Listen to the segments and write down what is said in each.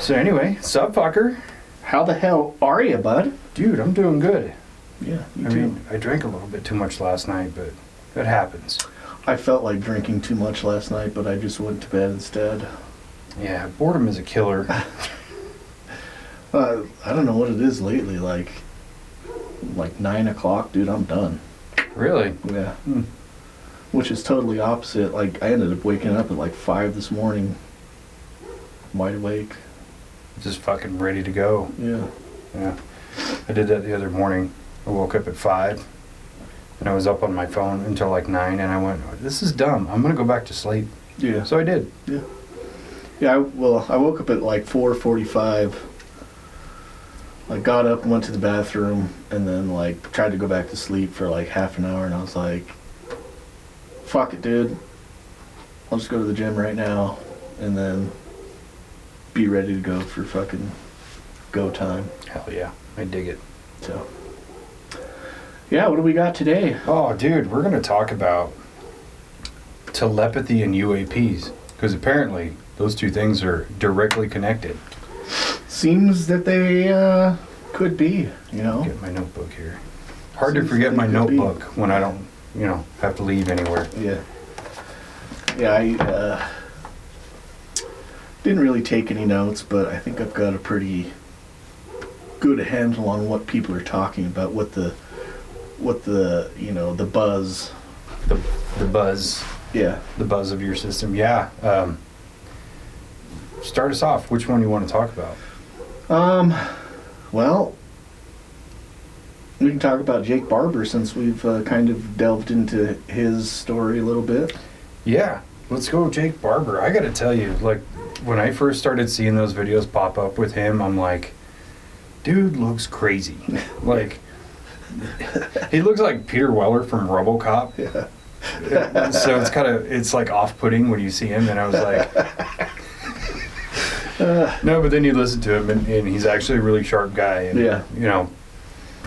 So anyway, sup, fucker? How the hell are you, bud? Dude, I'm doing good. Yeah, me I too. mean, I drank a little bit too much last night, but it happens. I felt like drinking too much last night, but I just went to bed instead. Yeah, boredom is a killer. I don't know what it is lately. Like 9 o'clock, dude, I'm done. Really? Yeah. Which is totally opposite. Like, I ended up waking up at like 5 this morning. Wide awake. Just fucking ready to go. Yeah. Yeah. I did that the other morning. I woke up at 5, and I was up on my phone until like 9, and I went, this is dumb. I'm going to go back to sleep. Yeah. So I did. Yeah. Yeah, I woke up at like 4:45. I got up and went to the bathroom, and then like tried to go back to sleep for like half an hour, and I was like, fuck it, dude. I'll just go to the gym right now, and then be ready to go for fucking go time. Hell yeah. I dig it. So, yeah, what do we got today? Oh, dude, we're going to talk about telepathy and UAPs, because apparently those two things are directly connected. Seems that they could be, you know. Get my notebook here. Hard to forget my notebook when I don't, have to leave anywhere. Yeah. Yeah, I didn't really take any notes, but I think I've got a pretty good handle on what people are talking about, what the the buzz. The buzz. Yeah. The buzz of your system. Yeah. Start us off. Which one do you want to talk about? Well, we can talk about Jake Barber since we've kind of delved into his story a little bit. Yeah. Let's go Jake Barber. I got to tell you, like, when I first started seeing those videos pop up with him, I'm like, dude looks crazy. Like, he looks like Peter Weller from RoboCop. Yeah. So it's like off-putting when you see him, and I was like... No, but then you listen to him, and he's actually a really sharp guy. And, yeah.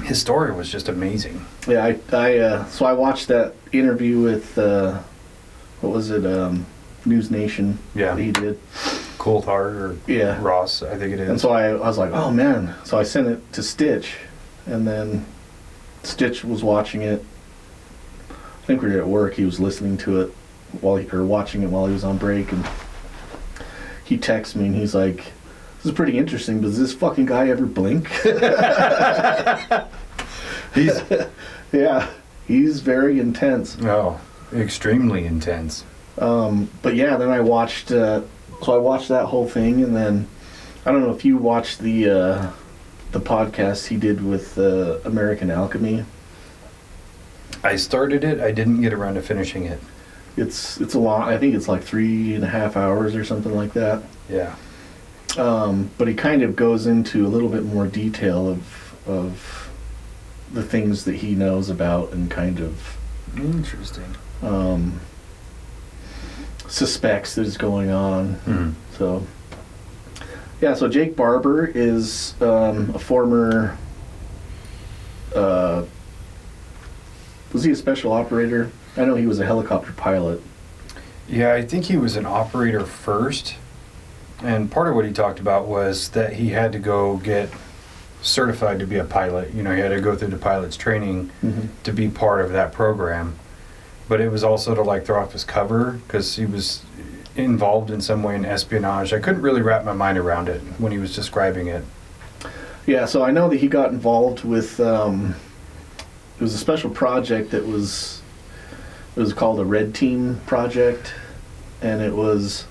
His story was just amazing. Yeah, so I watched that interview with, what was it, News Nation. Yeah. That he did. Coulthard or Ross, I think it is. And so I was like, oh man. So I sent it to Stitch, and then Stitch was watching it. I think we were at work. He was listening to it watching it while he was on break, and he texts me and he's like, this is pretty interesting, but does this fucking guy ever blink? He's very intense. Oh, extremely intense. But yeah, then I watched that whole thing, and then I don't know if you watched the podcast he did with American Alchemy. I started it. I didn't get around to finishing it. It's a lot. I think it's like 3.5 hours or something like that. Yeah. But he kind of goes into a little bit more detail of the things that he knows about, and kind of interesting. Suspects that is going on. Mm-hmm. So yeah, so Jake Barber is a former was he a special operator? I know he was a helicopter pilot. Yeah, I think he was an operator first. And part of what he talked about was that he had to go get certified to be a pilot. He had to go through the pilot's training to be part of that program. But it was also to like throw off his cover because he was involved in some way in espionage. I couldn't really wrap my mind around it when he was describing it. Yeah, so I know that he got involved with it was a special project that was called a Red Team project, and his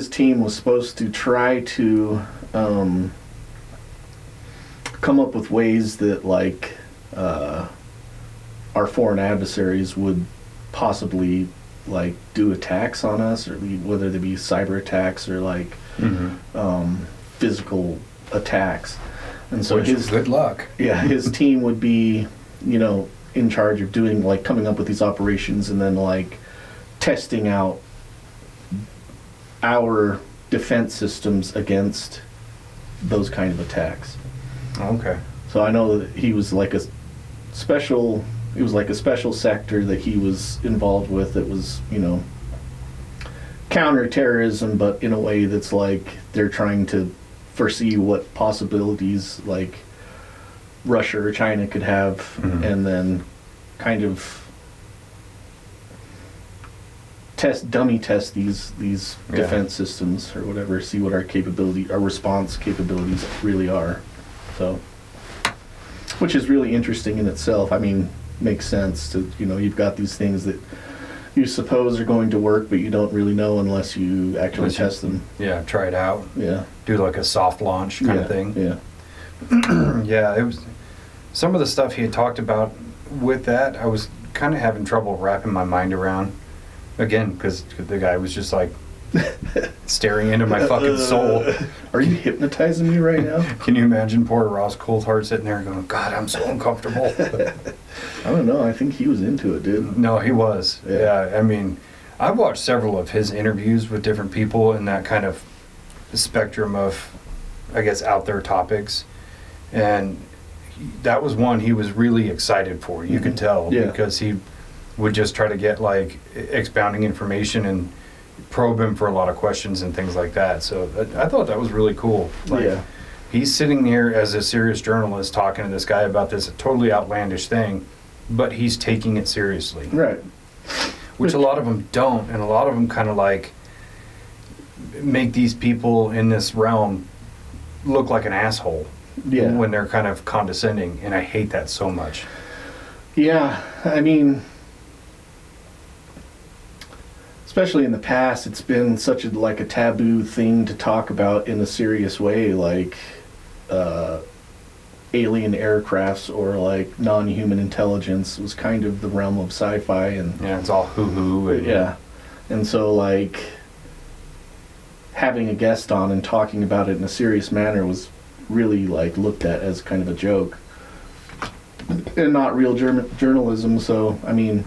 team was supposed to try to come up with ways that like our foreign adversaries would possibly like do attacks on us, or whether they be cyber attacks or like physical attacks. And so good luck. Yeah, his team would be, in charge of doing like coming up with these operations, and then like testing out our defense systems against those kind of attacks. Okay. So I know that he was like a special sector that he was involved with that was, counterterrorism, but in a way that's like they're trying to foresee what possibilities like Russia or China could have, and then kind of dummy test these defense systems or whatever, see what our response capabilities really are. So, which is really interesting in itself. I mean, makes sense to, you've got these things that you suppose are going to work, but you don't really know unless you actually test them. Yeah, try it out. Yeah. Do like a soft launch kind of thing. Yeah. Yeah, it was some of the stuff he had talked about with that. I was kind of having trouble wrapping my mind around. Again, because the guy was just like staring into my fucking soul. Are you hypnotizing me right now? Can you imagine poor Ross Coulthard sitting there going, God, I'm so uncomfortable. I don't know. I think he was into it, dude. No, he was. Yeah. I mean, I've watched several of his interviews with different people in that kind of spectrum of, I guess, out there topics. And that was one he was really excited for. You could tell because he would just try to get like expounding information and probe him for a lot of questions and things like that. So I thought that was really cool. Like, he's sitting here as a serious journalist talking to this guy about this totally outlandish thing, but he's taking it seriously. Right. Which a lot of them don't, and a lot of them kind of like make these people in this realm look like an asshole when they're kind of condescending, and I hate that so much. Yeah, I mean, especially in the past, it's been such a taboo thing to talk about in a serious way, like alien aircrafts or like non-human intelligence was kind of the realm of sci-fi, and it's all hoo-hoo. And so like having a guest on and talking about it in a serious manner was really like looked at as kind of a joke and not real journalism. So I mean,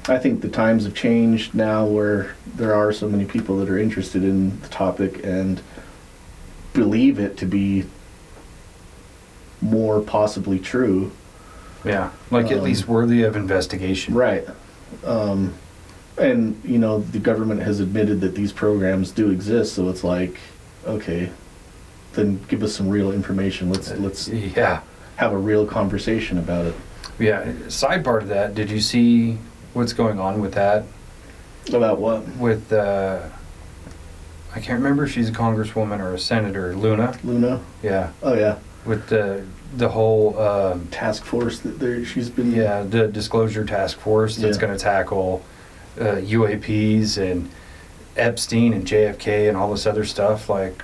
I think the times have changed now where there are so many people that are interested in the topic and believe it to be more possibly true. Yeah, like at least worthy of investigation. Right. And, the government has admitted that these programs do exist, so it's like, okay, then give us some real information. Let's have a real conversation about it. Yeah, sidebar to that, did you see what's going on with that? About what? With, I can't remember if she's a congresswoman or a senator, Luna? Yeah. Oh, yeah. With the whole... task force that she's been... Yeah, the disclosure task force that's going to tackle UAPs and Epstein and JFK and all this other stuff. Like,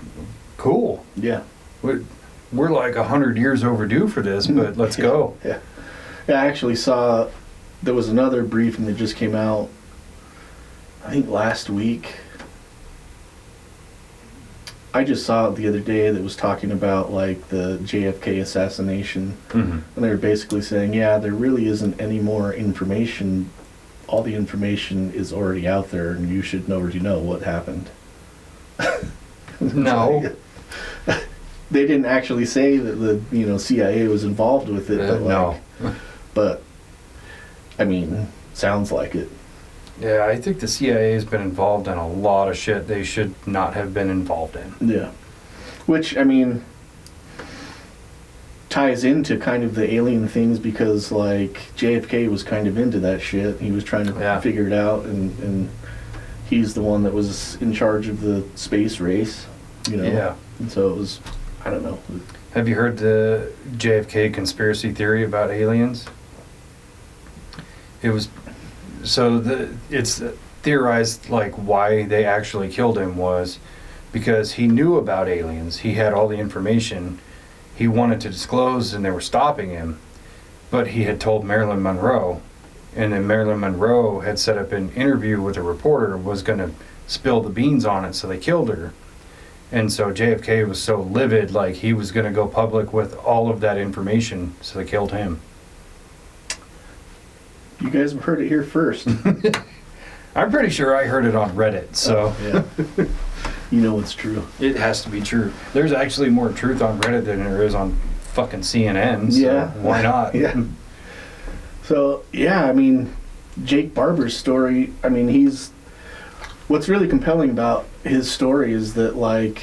cool. Yeah. We're like 100 years overdue for this, but let's go. Yeah. Yeah, I actually saw... There was another briefing that just came out, I think last week. I just saw it the other day that was talking about like the JFK assassination. And they were basically saying, there really isn't any more information. All the information is already out there and you should already know what happened. No. They didn't actually say that the CIA was involved with it, but no. But I mean, sounds like it. Yeah, I think the CIA has been involved in a lot of shit they should not have been involved in. Yeah. Which, I mean, ties into kind of the alien things because, like, JFK was kind of into that shit. He was trying to figure it out, and he's the one that was in charge of the space race, Yeah. And so it was, I don't know. Have you heard the JFK conspiracy theory about aliens? It was... So it's theorized like why they actually killed him was because he knew about aliens. He had all the information he wanted to disclose and they were stopping him. But he had told Marilyn Monroe, and then Marilyn Monroe had set up an interview with a reporter, was going to spill the beans on it, so they killed her. And so JFK was so livid, like he was going to go public with all of that information, so they killed him. You guys have heard it here first. I'm pretty sure I heard it on Reddit, so... yeah. You know it's true. It has to be true. There's actually more truth on Reddit than there is on fucking CNN, so why not? Yeah. So, I mean, Jake Barber's story, I mean, he's what's really compelling about his story is that, like,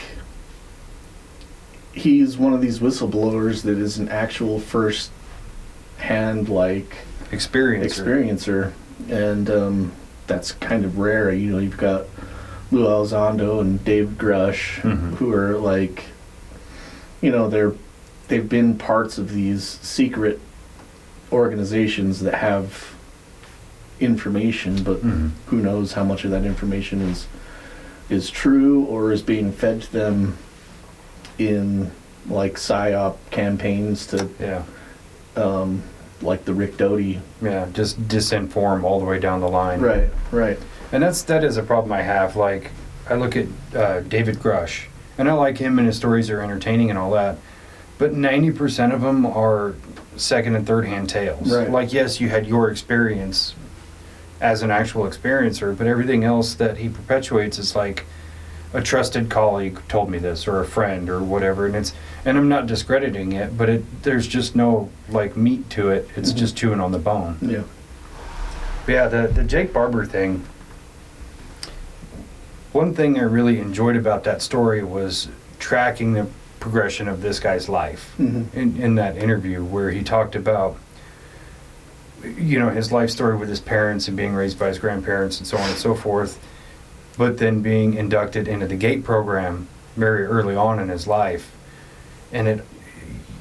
he's one of these whistleblowers that is an actual first-hand, like, experiencer. And that's kind of rare. You know, you've got Lou Elizondo and David Grush, who are, like, you know, they've been parts of these secret organizations that have information, but who knows how much of that information is true or is being fed to them in, like, PSYOP campaigns to like the Rick Doty. Yeah, just disinform all the way down the line. Right. And that is a problem I have. Like, I look at David Grush, and I like him and his stories are entertaining and all that, but 90% of them are second and third hand tales. Right. Like, yes, you had your experience as an actual experiencer, but everything else that he perpetuates is like a trusted colleague told me this, or a friend, or whatever, and I'm not discrediting it, but there's just no, like, meat to it. It's just chewing on the bone. Yeah. But yeah, the Jake Barber thing, one thing I really enjoyed about that story was tracking the progression of this guy's life in that interview, where he talked about, you know, his life story with his parents and being raised by his grandparents and so on and so forth, but then being inducted into the GATE program very early on in his life. And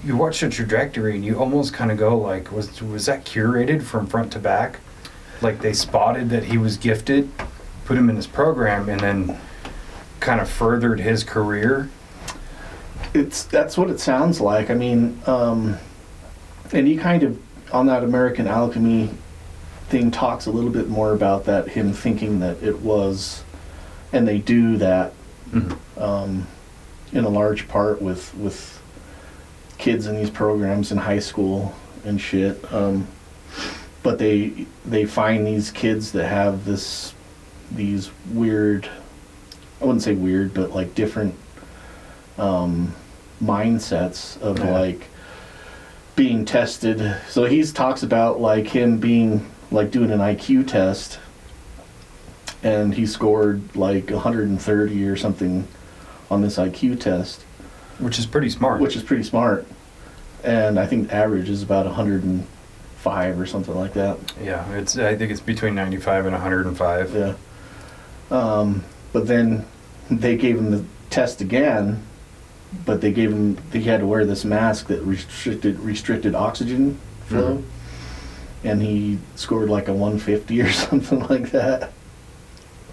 you watch the trajectory and you almost kind of go like, was that curated from front to back? Like, they spotted that he was gifted, put him in this program, and then kind of furthered his career? That's what it sounds like. I mean, and he kind of, on that American Alchemy thing, talks a little bit more about that, him thinking that it was, and they do that in a large part with kids in these programs in high school and shit. But they find these kids that have these weird, I wouldn't say weird, but like different mindsets of like being tested. So he talks about like him being like doing an IQ test, and he scored like 130 or something on this IQ test, which is pretty smart. And I think the average is about 105 or something like that. Yeah, I think it's between 95 and 105. Yeah. But then they gave him the test again, but he had to wear this mask that restricted oxygen flow, and he scored like a 150 or something like that.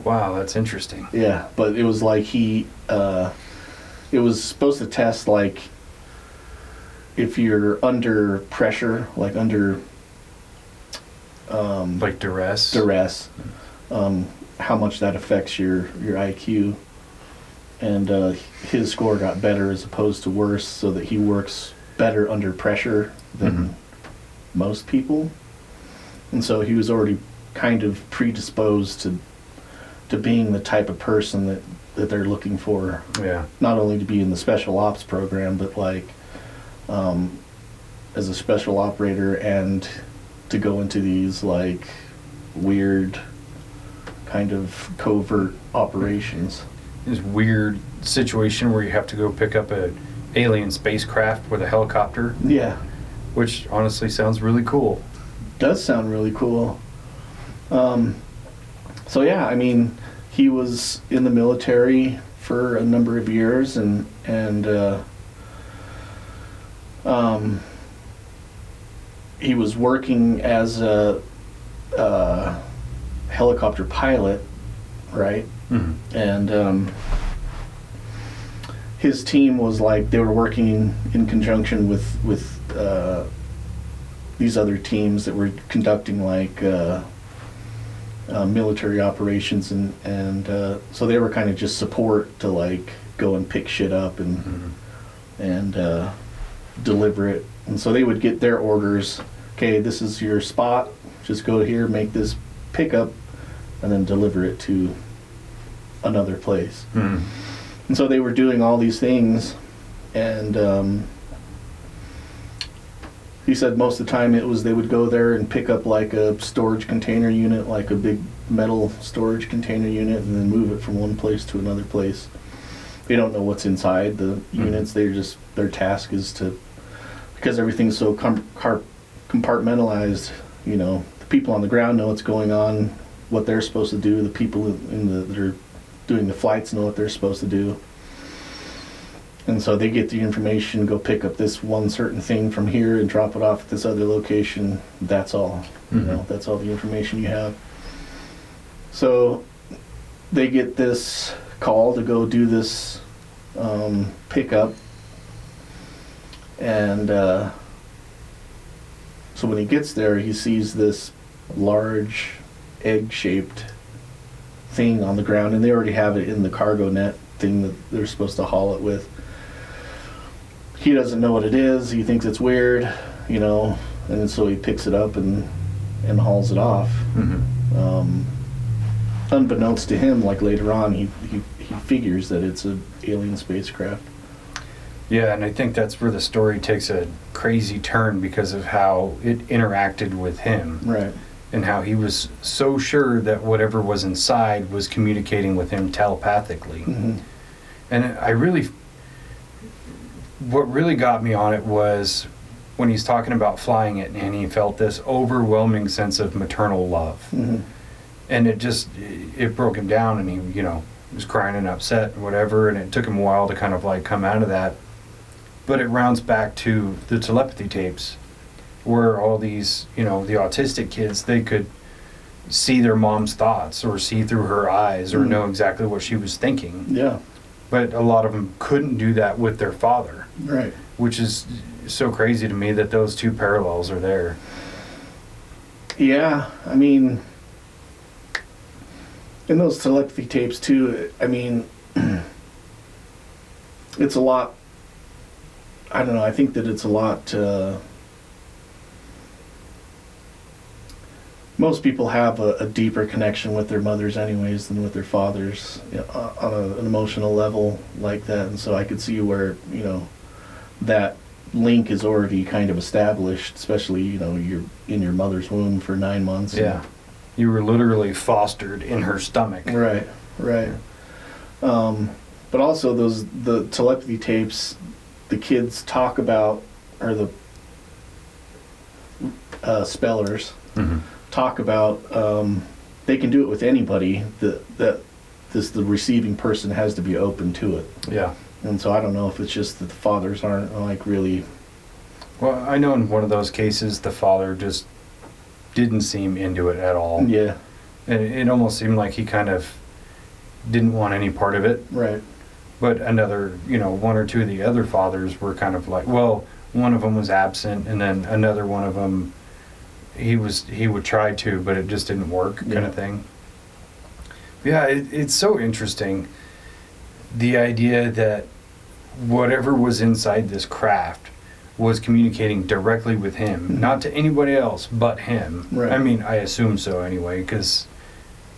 Wow, that's interesting. Yeah, but it was like it was supposed to test like if you're under pressure, like under like duress, how much that affects your IQ. And his score got better as opposed to worse, so that he works better under pressure than most people. And so he was already kind of predisposed to being the type of person that they're looking for. Yeah. Not only to be in the special ops program, but like as a special operator, and to go into these like weird kind of covert operations. This weird situation where you have to go pick up an alien spacecraft with a helicopter. Yeah. Which honestly sounds really cool. Does sound really cool. So yeah, I mean, he was in the military for a number of years, and he was working as a helicopter pilot, right? And his team was like, they were working in conjunction with these other teams that were conducting like military operations, and so they were kind of just support to like go and pick shit up and deliver it. And so they would get their orders. Okay, this is your spot. Just go here, make this pickup, and then deliver it to another place. And so they were doing all these things, and he said most of the time it was they would go there and pick up like a storage container unit, like a big metal storage container unit, and then move it from one place to another place. They don't know what's inside the units. They're just, their task is to, because everything's so compartmentalized, you know, the people on the ground know what's going on, what they're supposed to do. The people that are doing the flights know what they're supposed to do. And so they get the information, go pick up this one certain thing from here and drop it off at this other location. That's all. You know, that's all the information you have. So they get this call to go do this pickup. And so when he gets there, he sees this large egg-shaped thing on the ground, and they already have it in the cargo net thing that they're supposed to haul it with. He doesn't know what it is. He thinks it's weird, you know, and so he picks it up and hauls it off. Unbeknownst to him, like later on, he figures that it's an alien spacecraft. Yeah, and I think that's where the story takes a crazy turn because of how it interacted with him. Right. And how he was so sure that whatever was inside was communicating with him telepathically. And what really got me on it was when he's talking about flying it, and he felt this overwhelming sense of maternal love. And it broke him down, and he, you know, was crying and upset and whatever, and it took him a while to kind of like come out of that. But it rounds back to the telepathy tapes, where all these, you know, the autistic kids, they could see their mom's thoughts or see through her eyes or know exactly what she was thinking. Yeah. But a lot of them couldn't do that with their father. Right. Which is so crazy to me that those two parallels are there. Yeah, I mean, in those telepathy tapes too, I mean, it's a lot, I don't know, I think that it's a lot, most people have a deeper connection with their mothers anyways than with their fathers, you know, on an emotional level like that. And so I could see where, you know, that link is already kind of established, especially, you know, you're in your mother's womb for 9 months. Yeah. You were literally fostered in her stomach. Right, right. But also the telepathy tapes, the kids talk about, or the spellers, talk about they can do it with anybody, the receiving person has to be open to it. Yeah. And so I don't know if it's just that the fathers aren't like really. Well, I know in one of those cases the father just didn't seem into it at all. Yeah. And it almost seemed like he kind of didn't want any part of it. Right. But another, you know, one or two of the other fathers were kind of like, well, one of them was absent, and then another one of them, he would try to, but it just didn't work, kind of thing. Yeah, it's so interesting, the idea that whatever was inside this craft was communicating directly with him, not to anybody else but him. Right. I mean, I assume so anyway, because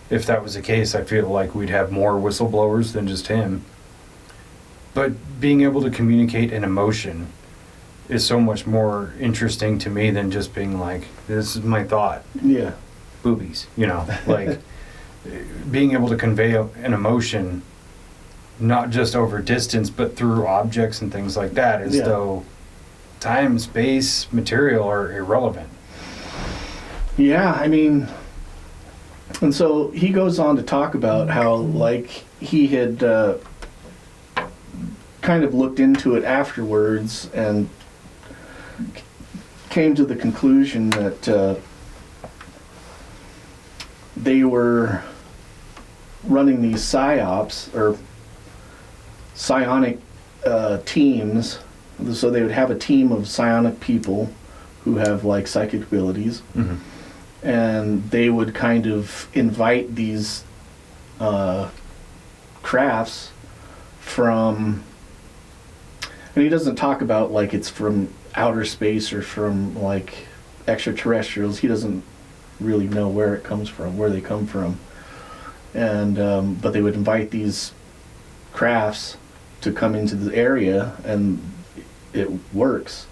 if that was the case, I feel like we'd have more whistleblowers than just him. But being able to communicate an emotion is so much more interesting to me than just being like, this is my thought. Yeah. Boobies, you know, like being able to convey an emotion not just over distance but through objects and things like that, as though time, space, material are irrelevant. Yeah, I mean, and so he goes on to talk about how, like, he had kind of looked into it afterwards and came to the conclusion that they were running these psyops, or psionic teams. So they would have a team of psionic people who have like psychic abilities, and they would kind of invite these crafts from, and he doesn't talk about like it's from outer space or from like extraterrestrials. He doesn't really know where it comes from, where they come from, and but they would invite these crafts to come into the area, and it works.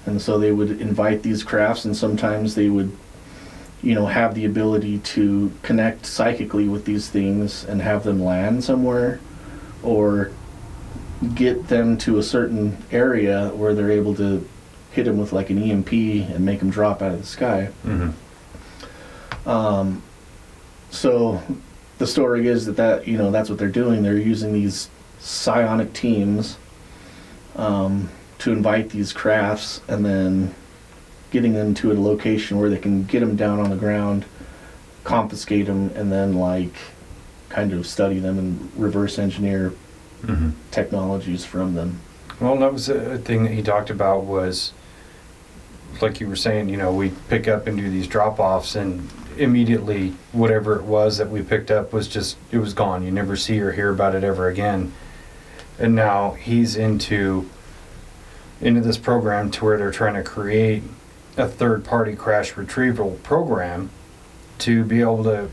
And so they would invite these crafts, and sometimes they would, have the ability to connect psychically with these things and have them land somewhere, or get them to a certain area where they're able to hit them with like an EMP and make them drop out of the sky. Mm-hmm. So the story is that that's what they're doing. They're using these psionic teams to invite these crafts, and then getting them to a location where they can get them down on the ground, confiscate them, and then like kind of study them and reverse engineer Mm-hmm. technologies from them. Well, that was a thing that he talked about was, like you were saying, we pick up and do these drop-offs, and immediately whatever it was that we picked up was it was gone. You never see or hear about it ever again. And now he's into this program to where they're trying to create a third-party crash retrieval program to be able to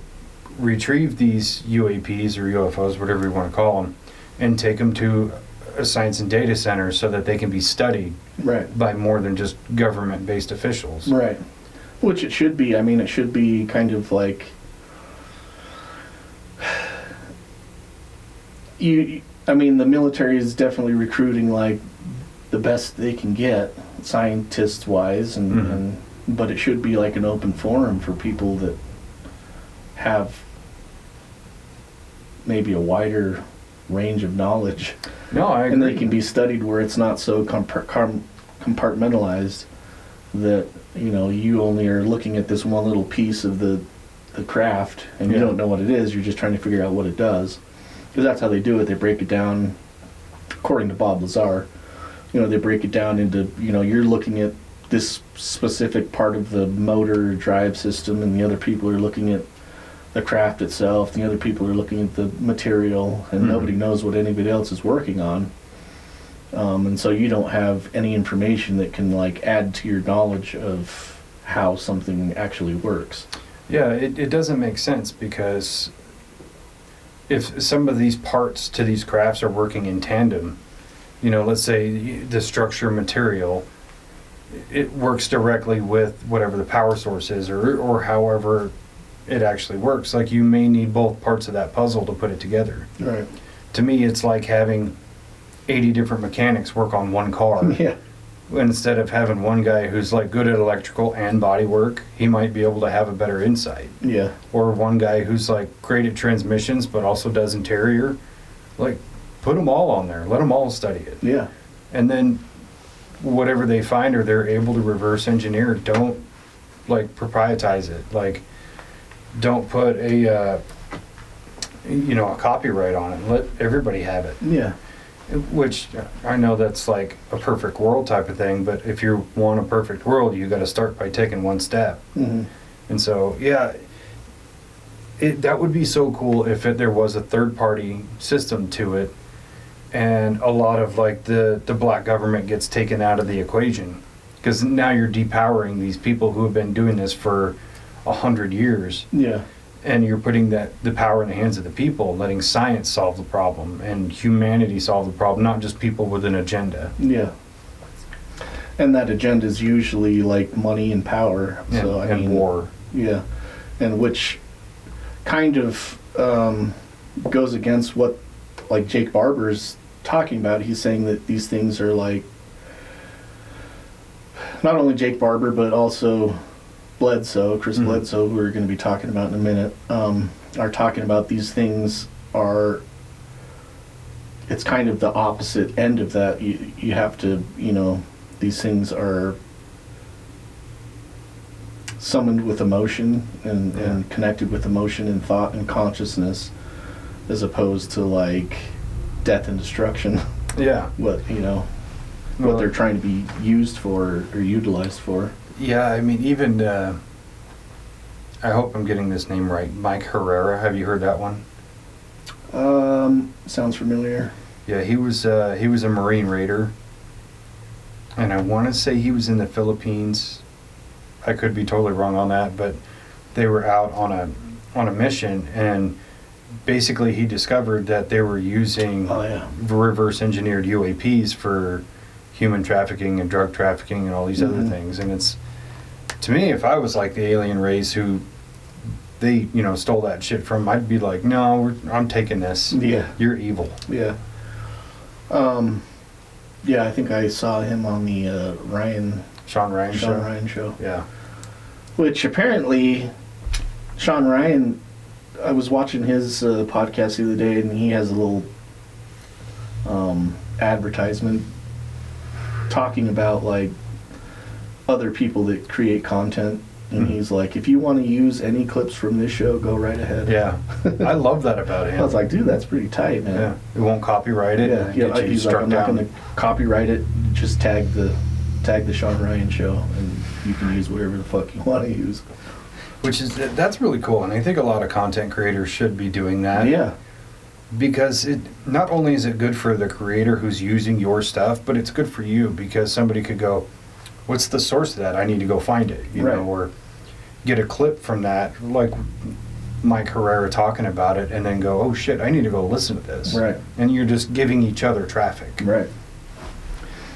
retrieve these UAPs or UFOs, whatever you want to call them, and take them to a science and data center so that they can be studied Right. by more than just government-based officials. Right. Which it should be. I mean, it should be kind of like the military is definitely recruiting like the best they can get, scientists-wise, and but it should be like an open forum for people that have maybe a wider range of knowledge. No, I agree. And they can be studied where it's not so compartmentalized that you only are looking at this one little piece of the craft, and you don't know what it is. You're just trying to figure out what it does, because that's how they do it. They break it down, according to Bob Lazar. They break it down into you're looking at this specific part of the motor drive system, and the other people are looking at the craft itself. The other people are looking at the material, and nobody knows what anybody else is working on. And so you don't have any information that can like add to your knowledge of how something actually works. Yeah, it doesn't make sense, because if some of these parts to these crafts are working in tandem, let's say the structure material, it works directly with whatever the power source is, or however it actually works. Like, you may need both parts of that puzzle to put it together. Right. To me, it's like having 80 different mechanics work on one car. Yeah. Instead of having one guy who's like good at electrical and body work, he might be able to have a better insight. Yeah. Or one guy who's like great at transmissions but also does interior. Like, put them all on there. Let them all study it. Yeah. And then whatever they find or they're able to reverse engineer, don't like proprietize it. Like, don't put a copyright on it. Let everybody have it. Yeah. Which I know that's like a perfect world type of thing, but if you want a perfect world, you got to start by taking one step. Mm-hmm. And so, yeah, that would be so cool if there was a third-party system to it, and a lot of like the black government gets taken out of the equation, because now you're depowering these people who have been doing this for 100 years. Yeah. And you're putting the power in the hands of the people, letting science solve the problem and humanity solve the problem, not just people with an agenda. Yeah. And that agenda is usually like money and power. So I mean, war. Yeah. And which kind of goes against what like Jake Barber's talking about. He's saying that these things are like, not only Jake Barber, but also Chris Bledsoe, who we're going to be talking about in a minute, are talking about these things are, it's kind of the opposite end of that. You have to, these things are summoned with emotion and connected with emotion and thought and consciousness, as opposed to like death and destruction. Yeah. What they're trying to be used for or utilized for. Yeah, I mean, even, I hope I'm getting this name right, Mike Herrera, have you heard that one? Sounds familiar. Yeah, he was a Marine Raider, and I want to say he was in the Philippines. I could be totally wrong on that, but they were out on a mission, and basically he discovered that they were using reverse engineered UAPs for human trafficking and drug trafficking and all these other things. And it's, to me, if I was like the alien race who they, stole that shit from, I'd be like, no, I'm taking this. Yeah. You're evil. Yeah. Yeah, I think I saw him on the Sean Ryan show. Yeah. Which apparently, Sean Ryan, I was watching his podcast the other day, and he has a little advertisement talking about like other people that create content. And he's like, if you want to use any clips from this show, go right ahead. Yeah. I love that about him. I was like, dude, that's pretty tight, man. Yeah. It won't copyright it. Yeah. He's like, I'm not going to copyright it. Just tag the Sean Ryan show, and you can use whatever the fuck you want to use. That's really cool. And I think a lot of content creators should be doing that. Yeah. Because it not only is it good for the creator who's using your stuff, but it's good for you because somebody could go, what's the source of that? I need to go find it, or get a clip from that, like Mike Herrera talking about it, and then go, oh shit, I need to go listen to this. Right. And you're just giving each other traffic. Right.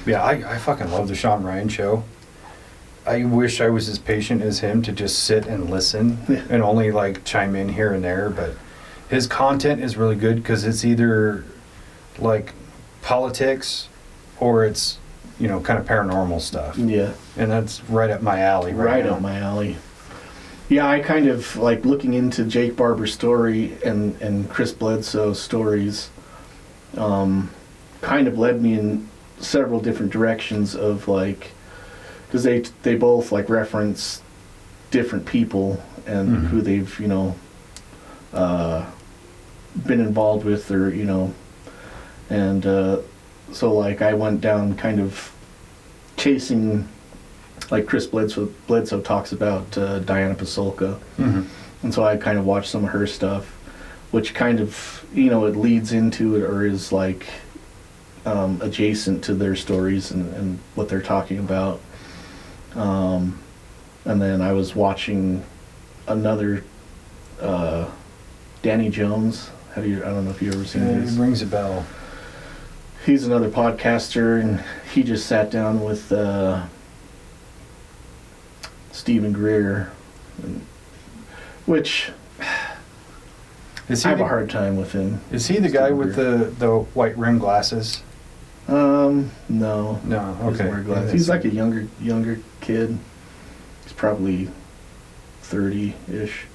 Yeah, I fucking love the Sean Ryan show. I wish I was as patient as him to just sit and listen and only like chime in here and there, but his content is really good because it's either like politics or it's kind of paranormal stuff. Yeah. And that's right up my alley right now. Up my alley. Yeah, I kind of like looking into Jake Barber's story and Chris Bledsoe's stories kind of led me in several different directions of like, because they both like reference different people and who they've, been involved with or, and so like I went down kind of chasing, like Chris Bledsoe talks about Diana Pasulka, and so I kind of watched some of her stuff, which kind of it leads into it or is like adjacent to their stories and what they're talking about. And then I was watching another Danny Jones. I don't know if you've ever seen his. It rings a bell. He's another podcaster, and he just sat down with Stephen Greer, which I have a hard time with him. Is he the guy with the white rim glasses? No. No, He doesn't okay. wear glasses. He's like a younger kid. He's probably 30-ish.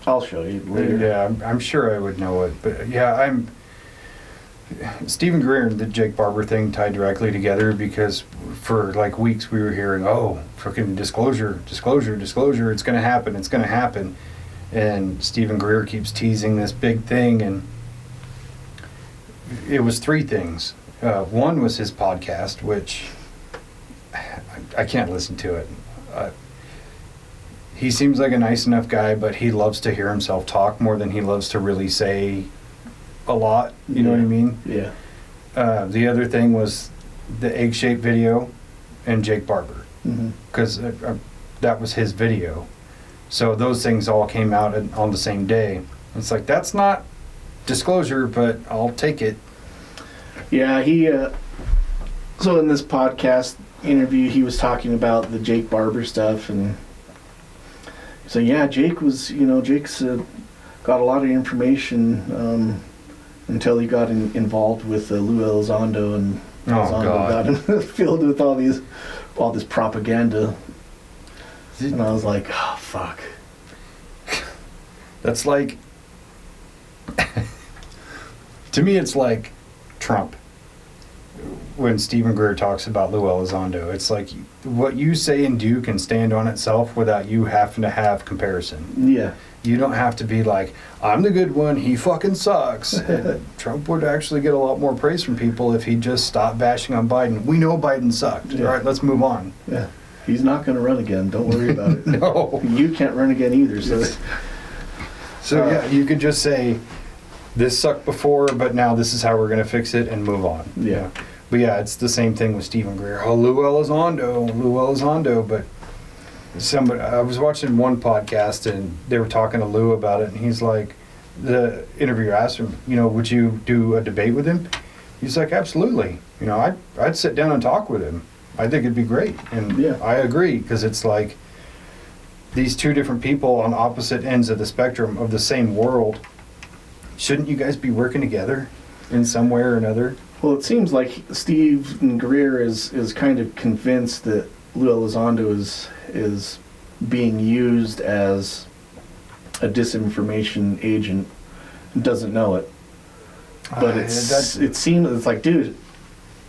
I'll show you later. Yeah, I'm sure I would know it, but yeah, Stephen Greer and the Jake Barber thing tied directly together because for like weeks we were hearing, oh, fucking disclosure, it's gonna happen, and Stephen Greer keeps teasing this big thing, and it was three things. One was his podcast, which I can't listen to it. He seems like a nice enough guy, but he loves to hear himself talk more than he loves to really say a lot. You know what I mean? Yeah. The other thing was the egg-shaped video and Jake Barber, because that was his video. So those things all came out on the same day. It's like, that's not disclosure, but I'll take it. Yeah, he... so in this podcast interview, he was talking about the Jake Barber stuff, and so yeah, Jake's got a lot of information until he got involved with Lou Elizondo, and Elizondo got him filled with all this propaganda. And I was like, oh, fuck. That's like... to me, it's like Trump. When Stephen Greer talks about Lou Elizondo, it's like what you say and do can stand on itself without you having to have comparison. Yeah. You don't have to be like, I'm the good one, he fucking sucks. Trump would actually get a lot more praise from people if he just stopped bashing on Biden. We know Biden sucked. Yeah. All right, let's move on. Yeah. He's not going to run again. Don't worry about it. No. You can't run again either. So yeah, you could just say, this sucked before, but now this is how we're going to fix it and move on. Yeah. But yeah, it's the same thing with Stephen Greer. Oh, Lou Elizondo, but I was watching one podcast and they were talking to Lou about it, and he's like, the interviewer asked him, would you do a debate with him? He's like, absolutely. You know, I'd sit down and talk with him. I think it'd be great. And Yeah. I agree, because it's like these two different people on opposite ends of the spectrum of the same world. Shouldn't you guys be working together in some way or another? Well, it seems like Steve Greer is kind of convinced that Lou Elizondo is being used as a disinformation agent and doesn't know it. But it seems, it's like, dude,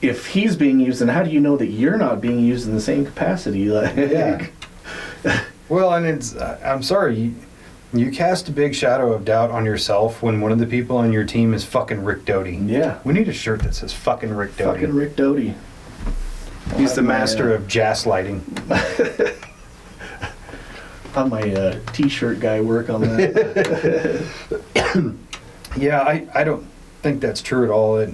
if he's being used, then how do you know that you're not being used in the same capacity? Like, yeah. Well, and it's, I'm sorry, you cast a big shadow of doubt on yourself when one of the people on your team is fucking Rick Doty. Yeah. We need a shirt that says fucking Rick Doty. Fucking Rick Doty. He's the master of gaslighting. On my t-shirt guy work on that. Yeah, I don't think that's true at all.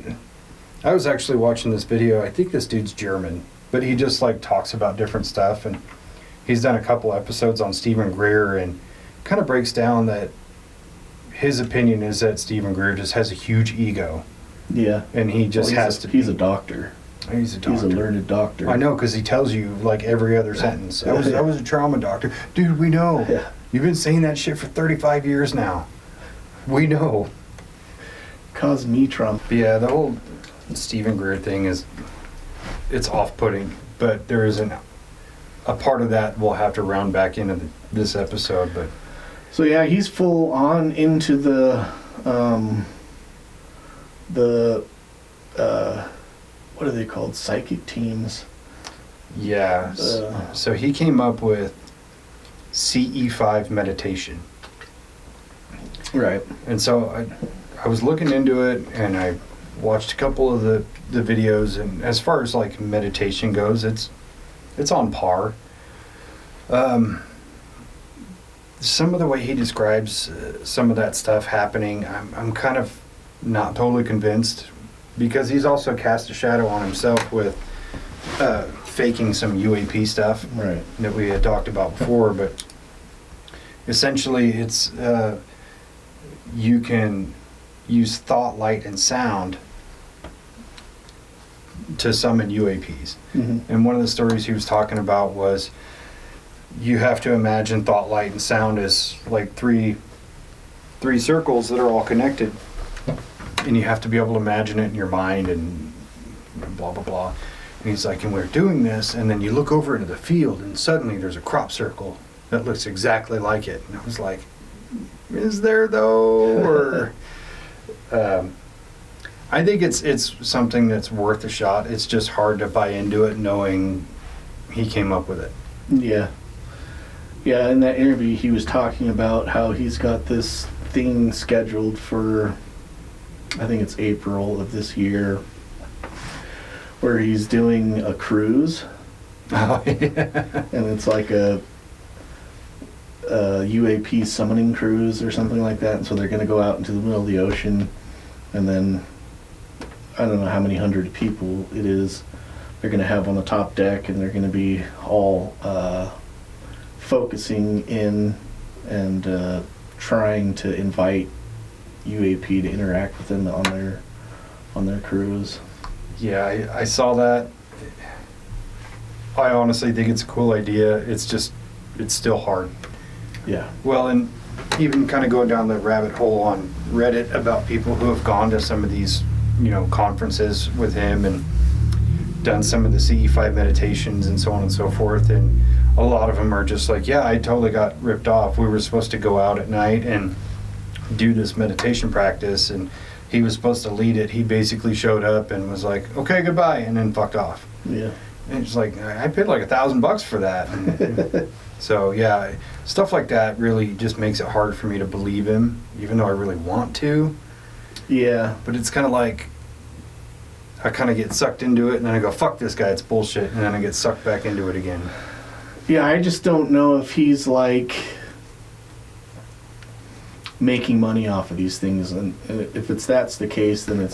I was actually watching this video. I think this dude's German, but he just like talks about different stuff, and he's done a couple episodes on Stephen Greer and kind of breaks down that his opinion is that Stephen Greer just has a huge ego. Yeah. And he just He's a doctor. He's a doctor. He's a learned doctor. I know, because he tells you like every other sentence. I was a trauma doctor. Dude, we know. Yeah. You've been saying that shit for 35 years now. We know. Caused me trauma. But yeah, the whole Stephen Greer thing it's off-putting, but there is a part of that we'll have to round back into this episode. But so yeah, he's full on into the what are they called? Psychic teams. yeah, so he came up with CE5 meditation. Right. And so I was looking into it, and I watched a couple of the videos, and as far as like meditation goes, it's on par. Some of the way he describes some of that stuff happening, I'm kind of not totally convinced, because he's also cast a shadow on himself with faking some UAP stuff, Right. that we had talked about before. But essentially it's you can use thought, light, and sound to summon UAPs. Mm-hmm. And one of the stories he was talking about was you have to imagine thought, light, and sound as like three circles that are all connected, and you have to be able to imagine it in your mind and blah blah blah. And he's like, and we're doing this, and then you look over into the field, and suddenly there's a crop circle that looks exactly like it. And I was like, is there though? Or I think it's something that's worth a shot. It's just hard to buy into it knowing he came up with it. Yeah. Yeah, in that interview he was talking about how he's got this thing scheduled for, I think it's April of this year, where he's doing a cruise. Oh, yeah. And it's like a UAP summoning cruise or something like that. And so they're going to go out into the middle of the ocean, and then I don't know how many hundred people it is they're going to have on the top deck, and they're going to be all focusing in and trying to invite UAP to interact with them on their cruise. Yeah, I saw that. I honestly think it's a cool idea. It's still hard. Yeah. Well, and even kind of going down the rabbit hole on Reddit about people who have gone to some of these, conferences with him and done some of the CE5 meditations and so on and so forth. And a lot of them are just like, yeah, I totally got ripped off. We were supposed to go out at night and do this meditation practice, and he was supposed to lead it. He basically showed up and was like, okay, goodbye, and then fucked off. Yeah. And it's like, I paid like $1,000 for that. And so yeah, stuff like that really just makes it hard for me to believe him, even though I really want to. Yeah. But it's kind of like I kind of get sucked into it, and then I go, fuck this guy, it's bullshit, and then I get sucked back into it again. Yeah, I just don't know if he's like making money off of these things, and if that's the case, then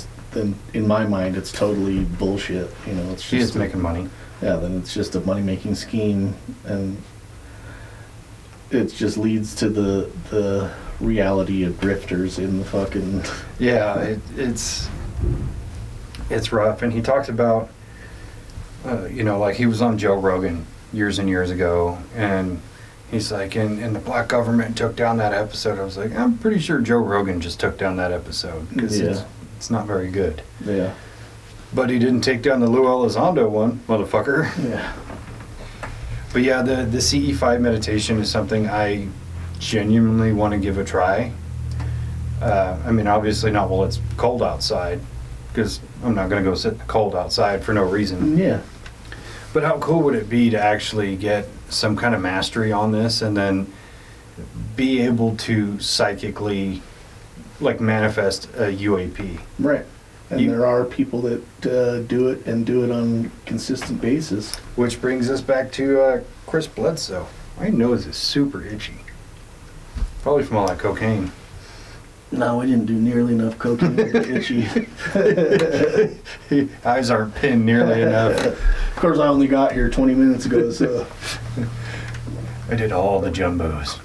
in my mind it's totally bullshit. It's just He is making money. Yeah, then it's just a money-making scheme, and it just leads to the reality of grifters in the fucking... Yeah, it's... it's rough. And he talked about, like he was on Joe Rogan years and years ago, and he's like, and the black government took down that episode. I was like, I'm pretty sure Joe Rogan just took down that episode because it's not very good. Yeah. But he didn't take down the Lou Elizondo one, motherfucker. Yeah. But yeah, the CE5 meditation is something I genuinely want to give a try. I mean, obviously not while it's cold outside, because I'm not going to go sit in the cold outside for no reason. Yeah. But how cool would it be to actually get some kind of mastery on this and then be able to psychically, like, manifest a UAP? Right. And there are people that do it and do it on a consistent basis. Which brings us back to Chris Bledsoe. My nose is super itchy. Probably from all that cocaine. No, I didn't do nearly enough cocaine to get itchy. Eyes aren't pinned nearly enough. Of course, I only got here 20 minutes ago, so... I did all the jumbos.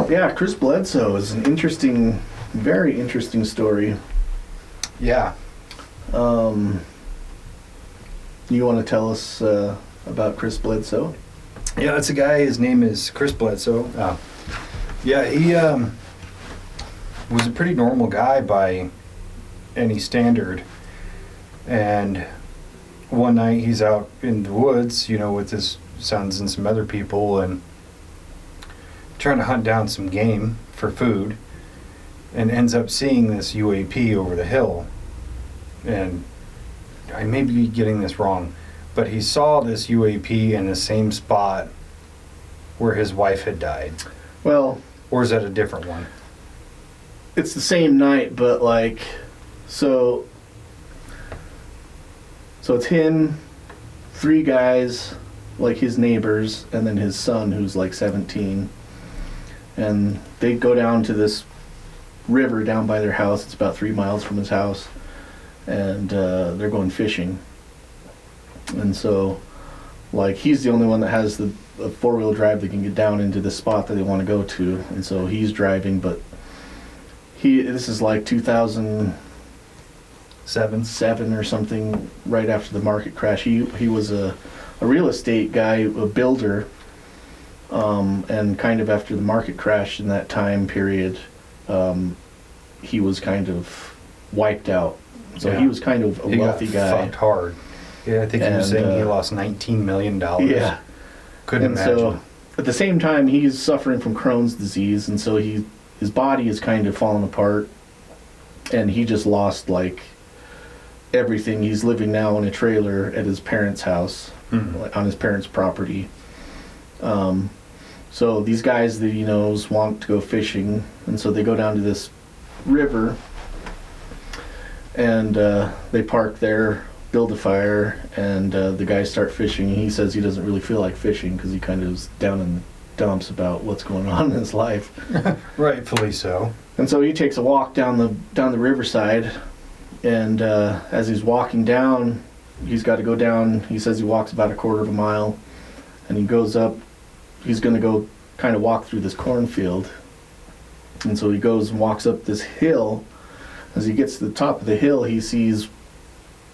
Yeah, Chris Bledsoe is an interesting, very interesting story. Yeah. You want to tell us about Chris Bledsoe? Yeah, that's a guy. His name is Chris Bledsoe. Yeah, he was a pretty normal guy by any standard. And one night he's out in the woods, with his sons and some other people, and trying to hunt down some game for food, and ends up seeing this UAP over the hill. And I may be getting this wrong, but he saw this UAP in the same spot where his wife had died. Well... Or is that a different one? It's the same night, but so it's him, 3 guys, like his neighbors, and then his son who's like 17. And they go down to this river down by their house. It's about 3 miles from his house. And they're going fishing. And so, he's the only one that has the 4-wheel drive that can get down into the spot that they want to go to. And so he's driving, but this is like 2007 or something, right after the market crash. He was a real estate guy, a builder, and kind of after the market crash in that time period, he was kind of wiped out. So he was kind of a wealthy guy. Fucked hard. Yeah, I think he was saying he lost $19 million. Yeah. Couldn't imagine. So at the same time, he's suffering from Crohn's disease, and so his body is kind of falling apart, and he just lost everything. He's living now in a trailer at his parents' house, on his parents' property. So these guys that he knows want to go fishing, and so they go down to this river, and they park there, build a fire, and the guys start fishing. He says he doesn't really feel like fishing because he kind of is down in the dumps about what's going on in his life. Rightfully so. And so he takes a walk down the riverside, and as he's walking down, he's got to go down. He says he walks about a quarter of a mile, and he goes up. He's going to go kind of walk through this cornfield, and so he goes and walks up this hill. As he gets to the top of the hill, he sees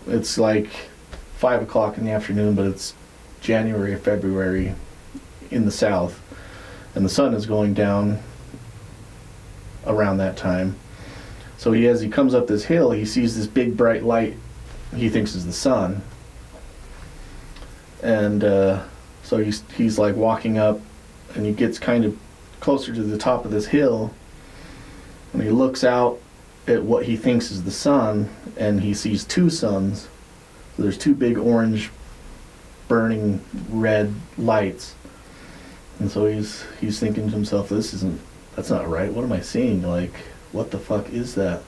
it's like 5 o'clock in the afternoon, but it's January or February in the south, and the sun is going down around that time. So as he comes up this hill, he sees this big bright light he thinks is the sun, and so he's walking up, and he gets kind of closer to the top of this hill, and he looks out at what he thinks is the sun, and he sees 2 suns. So there's 2 big orange burning red lights, and so he's thinking to himself, that's not right. What am I seeing? What the fuck is that?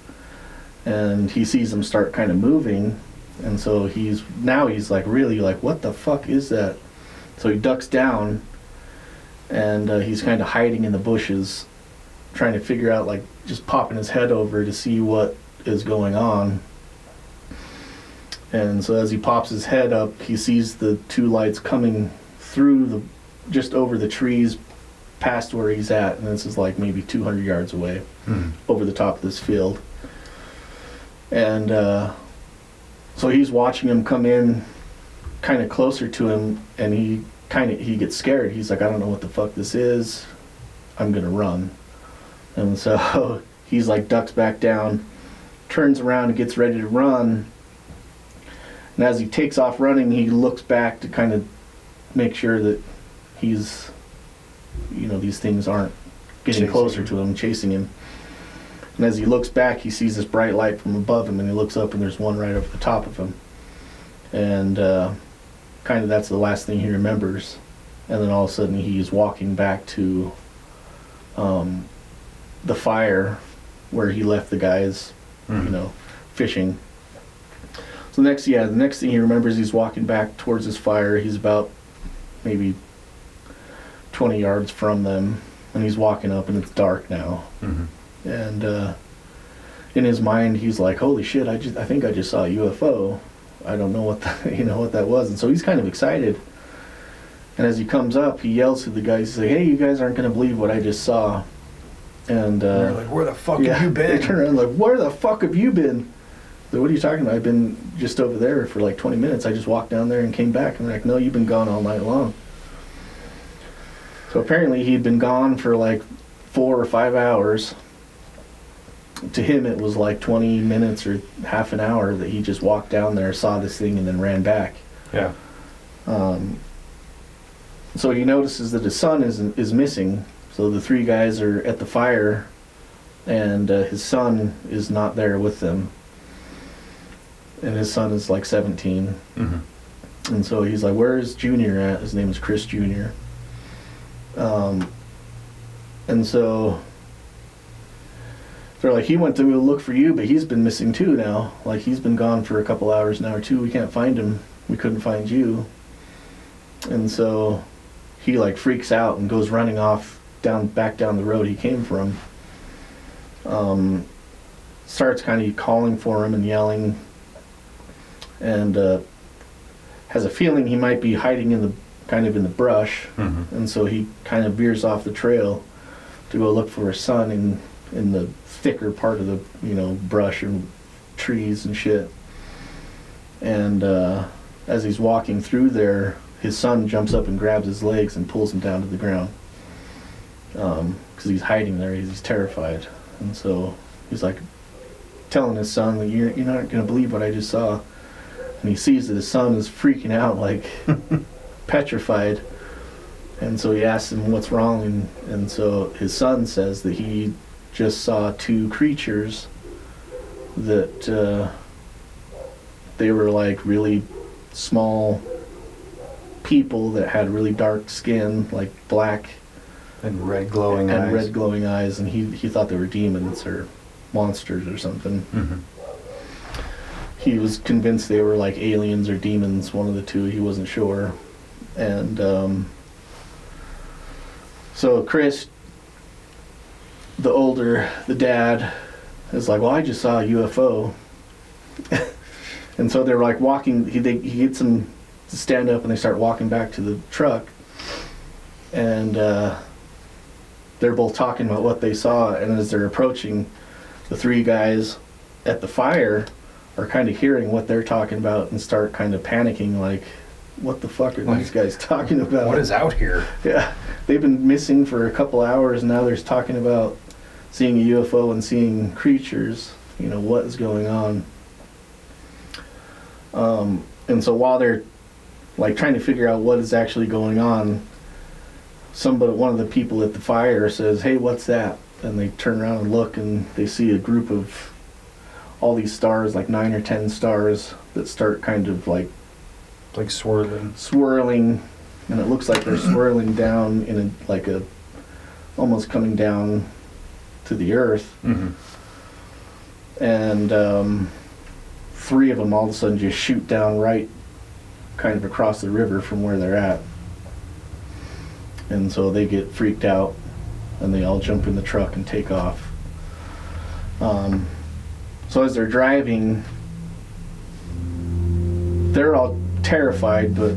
And he sees them start kind of moving, and so he's really what the fuck is that? So he ducks down, and he's kind of hiding in the bushes, trying to figure out, just popping his head over to see what is going on. And so as he pops his head up, he sees the 2 lights coming through just over the trees past where he's at, and this is maybe 200 yards away, over the top of this field. And So he's watching him come in kind of closer to him, and he gets scared. He's like, I don't know what the fuck this is. I'm gonna run. And so he's like ducks back down, turns around and gets ready to run. And as he takes off running, he looks back to kind of make sure that he's, you know, these things aren't getting closer to him, chasing him. And as he looks back, he sees this bright light from above him, and he looks up, and there's one right over the top of him. And kind of that's the last thing he remembers. And then all of a sudden, he's walking back to the fire where he left the guys, you know, fishing. So the next thing he remembers, he's walking back towards his fire. He's about maybe 20 yards from them, and he's walking up, and it's dark now. And in his mind, he's like, "Holy shit! I think I just saw a UFO. I don't know what that was." And so he's kind of excited. And as he comes up, he yells to the guys, he's like, "Hey, you guys aren't gonna believe what I just saw." And they're like, "Where the fuck have you been?" They turn around like, "Where the fuck have you been?" So, "What are you talking about? I've been just over there for like 20 minutes. I just walked down there and came back." And they're like, "No, you've been gone all night long." So apparently he'd been gone for like 4 or 5 hours. To him, it was like 20 minutes or half an hour that he just walked down there, saw this thing, and then ran back. Yeah. So he notices that his son is missing. So the 3 guys are at the fire, and his son is not there with them. And his son is like 17. And so he's like, "Where is Junior at?" His name is Chris Jr. And so they're like, "He went to look for you, but he's been missing too now. Like, he's been gone for a couple hours now or two. We can't find him. We couldn't find you." And so he like freaks out and goes running off back down the road he came from. Starts kind of calling for him and yelling, and has a feeling he might be hiding in the brush. And so he kind of veers off the trail to go look for his son in the thicker part of the, you know, brush and trees and shit. And as he's walking through there, his son jumps up and grabs his legs and pulls him down to the ground, because he's hiding there. He's terrified. And so he's like telling his son that you're not going to believe what I just saw. And he sees that his son is freaking out, like petrified. And so he asks him what's wrong, and so his son says that he just saw 2 creatures that they were like really small people that had really dark skin, like black and red glowing eyes. And he thought they were demons or monsters or something. He was convinced they were like aliens or demons, one of the two. He wasn't sure. And so Chris, the dad, is like, "Well, I just saw a UFO." And so they're like walking, he gets them to stand up, and they start walking back to the truck. And they're both talking about what they saw, and as they're approaching, the 3 guys at the fire are kind of hearing what they're talking about and start kind of panicking, like, what the fuck are these guys talking about? What is out here? Yeah, they've been missing for a couple hours, and now they're talking about seeing a UFO and seeing creatures. You know, what is going on? And so while they're like trying to figure out what is actually going on, one of the people at the fire says, "Hey, what's that?" And they turn around and look, and they see a group of all these stars, like 9 or 10 stars, that start kind of like swirling, and it looks like they're swirling down in almost coming down to the earth. And 3 of them all of a sudden just shoot down right kind of across the river from where they're at. And so they get freaked out, and they all jump in the truck and take off. So as they're driving, they're all terrified, but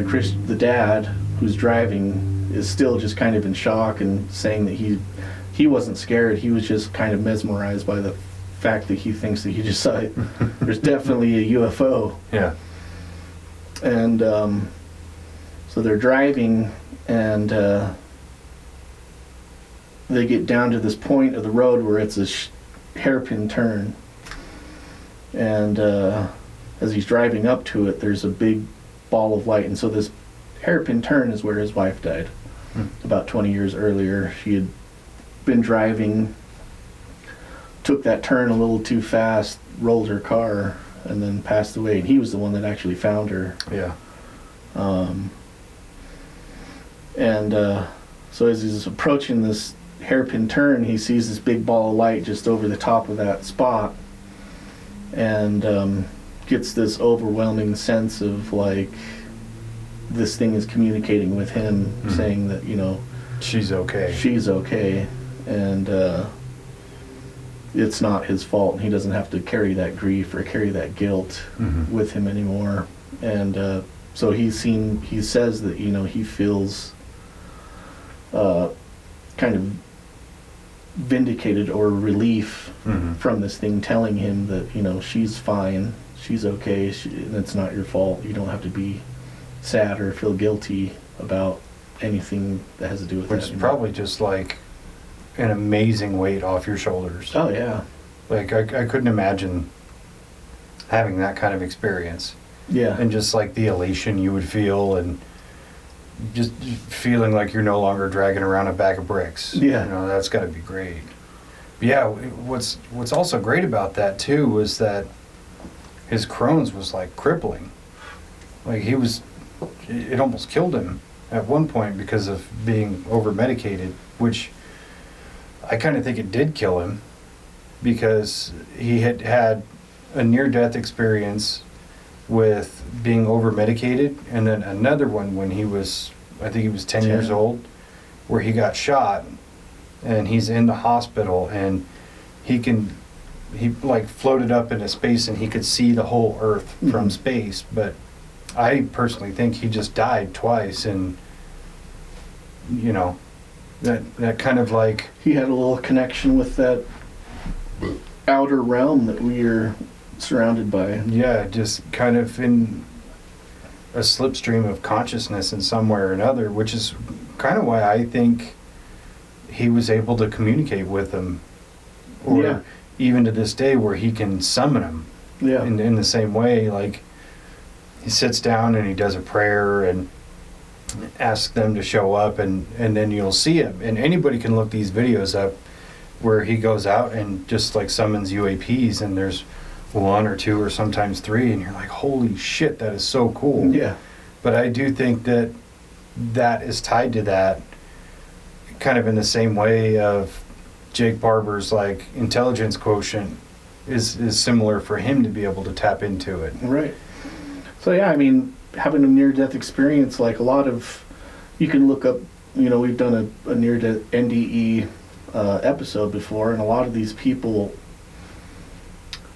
Chris, the dad, who's driving, is still just kind of in shock and saying that he wasn't scared. He was just kind of mesmerized by the fact that he thinks that he just saw it. There's definitely a UFO. Yeah. And so they're driving, and they get down to this point of the road where it's a hairpin turn. And as he's driving up to it, there's a big ball of light. And so this hairpin turn is where his wife died. About 20 years earlier. She had been driving, took that turn a little too fast, rolled her car, and then passed away. And he was the one that actually found her. Yeah. So as he's approaching this hairpin turn, he sees this big ball of light just over the top of that spot, and gets this overwhelming sense of like this thing is communicating with him, saying that, you know, she's okay. She's okay, and it's not his fault, and he doesn't have to carry that grief or carry that guilt with him anymore. And so he says that, you know, he feels kind of vindicated or relief from this thing telling him that, you know, she's fine, she's okay, and it's not your fault. You don't have to be sad or feel guilty about anything that has to do with that. Which is probably just like an amazing weight off your shoulders. Oh yeah. Like I couldn't imagine having that kind of experience. Yeah. And just like the elation you would feel, and just feeling like you're no longer dragging around a bag of bricks. Yeah. You know, that's got to be great. But yeah, what's also great about that too was that his Crohn's was like crippling. Like it almost killed him at one point because of being over medicated, which I kind of think it did kill him, because he had had a near-death experience with being over medicated, and then another one when he was, I think he was 10 years old, where he got shot and he's in the hospital, and he like floated up into space and he could see the whole earth from space. But I personally think he just died twice, and you know, that kind of like, he had a little connection with that outer realm that we are surrounded by. Yeah, just kind of in a slipstream of consciousness in some way or another, which is kind of why I think he was able to communicate with them, or even to this day where he can summon them. Yeah. In the same way, like he sits down and he does a prayer and asks them to show up, and then you'll see him, and anybody can look these videos up where he goes out and just like summons UAPs, and there's one or two or sometimes three, and you're like, holy shit, that is so cool. Yeah. But I do think that is tied to that, kind of in the same way of Jake Barber's like intelligence quotient is similar for him to be able to tap into it. Right. So yeah, I mean, having a near-death experience, like a lot of, you can look up, you know, we've done a near-death NDE episode before, and a lot of these people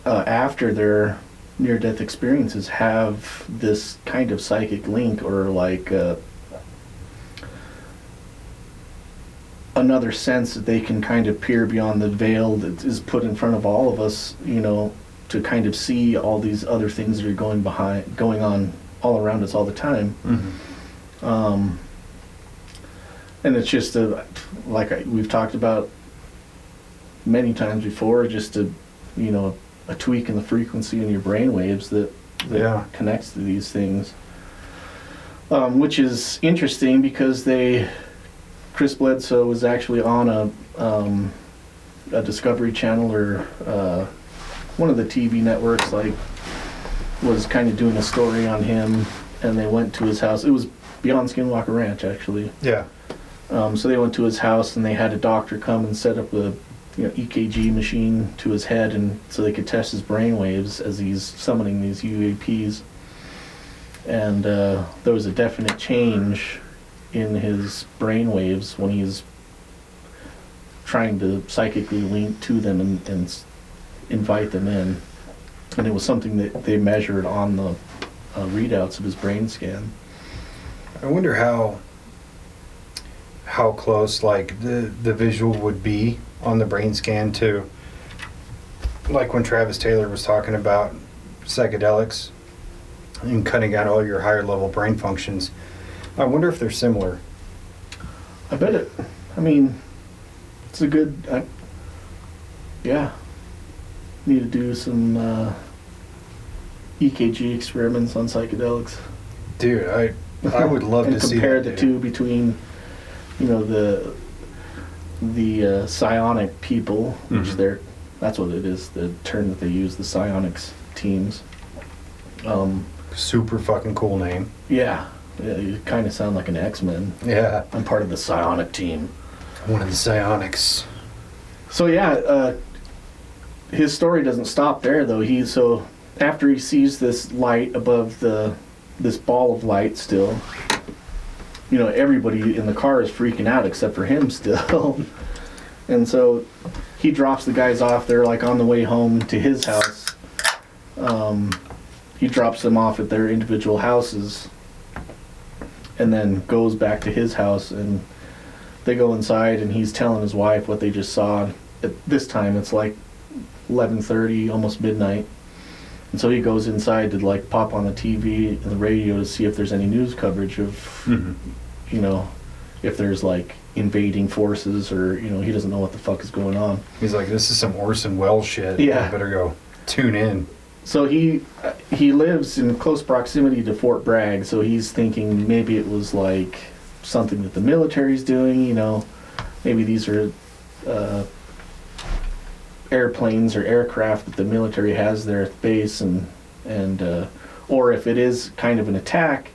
after their near-death experiences have this kind of psychic link, or like another sense that they can kind of peer beyond the veil that is put in front of all of us, you know, to kind of see all these other things that are going on all around us all the time. And it's just we've talked about many times before, just a tweak in the frequency in your brain waves that connects to these things, which is interesting because Chris Bledsoe was actually on a Discovery Channel or one of the TV networks, like, was kind of doing a story on him, and they went to his house. It was Beyond Skinwalker Ranch, actually. Yeah. So they went to his house, and they had a doctor come and set up a EKG machine to his head, and so they could test his brain waves as he's summoning these UAPs. And there was a definite change in his brain waves when he's trying to psychically link to them and invite them in. And it was something that they measured on the readouts of his brain scan. I wonder how close like the visual would be on the brain scan to like when Travis Taylor was talking about psychedelics and cutting out all your higher level brain functions, I wonder if they're similar. I bet it. I mean, it's a good. Yeah. Need to do some EKG experiments on psychedelics. Dude, I would love to see compare that, the two between, you know, the psionic people, which that's what it is, the term that they use, the psionics teams. Super fucking cool name. Yeah, you kind of sound like an X-Men. Yeah. I'm part of the psionic team. One of the psionics. So yeah, his story doesn't stop there though. So after he sees this light above this ball of light still, you know, everybody in the car is freaking out except for him still. And so he drops the guys off there, like on the way home to his house. He drops them off at their individual houses and then goes back to his house, and they go inside and he's telling his wife what they just saw. At this time it's like 11:30, almost midnight. And so he goes inside to like pop on the TV and the radio to see if there's any news coverage of, you know, if there's like invading forces, or, you know, he doesn't know what the fuck is going on. He's like, this is some Orson Welles shit. Yeah. I better go tune in. So he lives in close proximity to Fort Bragg, so he's thinking maybe it was like something that the military's doing, you know, maybe these are airplanes or aircraft that the military has there at the base, and or if it is kind of an attack,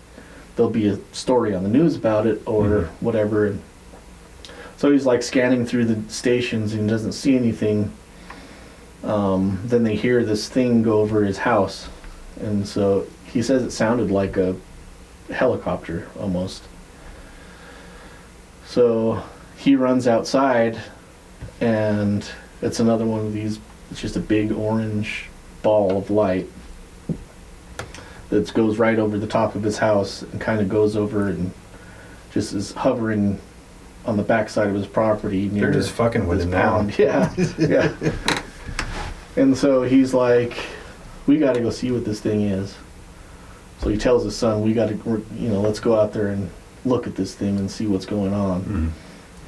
there'll be a story on the news about it or whatever. And so he's like scanning through the stations and doesn't see anything. Then they hear this thing go over his house, and so he says it sounded like a helicopter almost. So he runs outside, and it's another one of these, it's just a big orange ball of light that goes right over the top of his house and kind of goes over and just is hovering on the backside of his property near. They're just fucking with him now. Yeah, yeah. And so he's like, we got to go see what this thing is. So he tells his son, we got to, you know, let's go out there and look at this thing and see what's going on.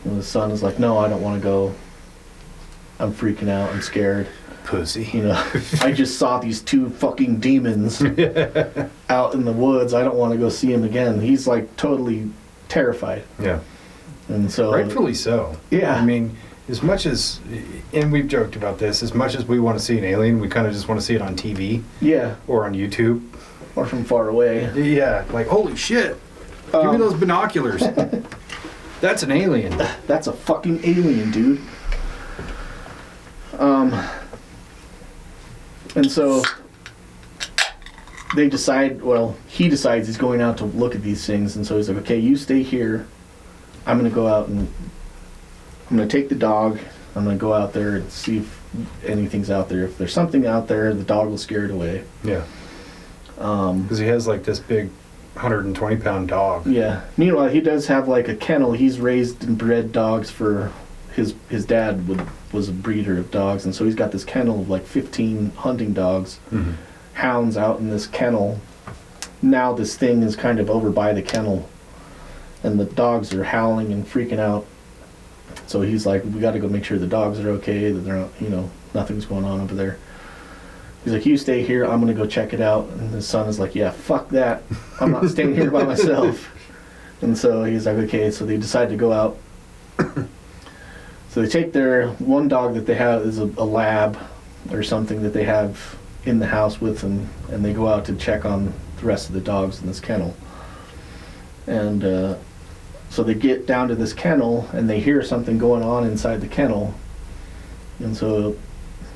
And the son is like, no, I don't want to go. I'm freaking out. I'm scared. Pussy. You know, I just saw these two fucking demons out in the woods. I don't want to go see him again. He's like totally terrified. Yeah. And so. Rightfully so. Yeah. I mean, as much as, and we've joked about this, as much as we want to see an alien, we kind of just want to see it on TV. Yeah. Or on YouTube. Or from far away. Yeah. Like, holy shit. Give me those binoculars. That's an alien. That's a fucking alien, dude. And so they decide, well, he decides he's going out to look at these things, and so he's like, okay, you stay here. I'm going to go out and I'm going to take the dog. I'm going to go out there and see if anything's out there. If there's something out there, the dog will scare it away. Yeah. Because he has like this big 120-pound dog. Yeah. Meanwhile, he does have like a kennel. He's raised and bred dogs for his dad was a breeder of dogs, and so he's got this kennel of like 15 hunting dogs, hounds out in this kennel. Now this thing is kind of over by the kennel, and the dogs are howling and freaking out. So he's like, we got to go make sure the dogs are okay, that they're not, you know, nothing's going on over there. He's like, you stay here, I'm gonna go check it out. And his son is like, yeah, fuck that, I'm not staying here by myself. And so he's like, okay. So they decide to go out. So they take their one dog that they have is a lab or something that they have in the house with them, and they go out to check on the rest of the dogs in this kennel. And so they get down to this kennel, and they hear something going on inside the kennel. And so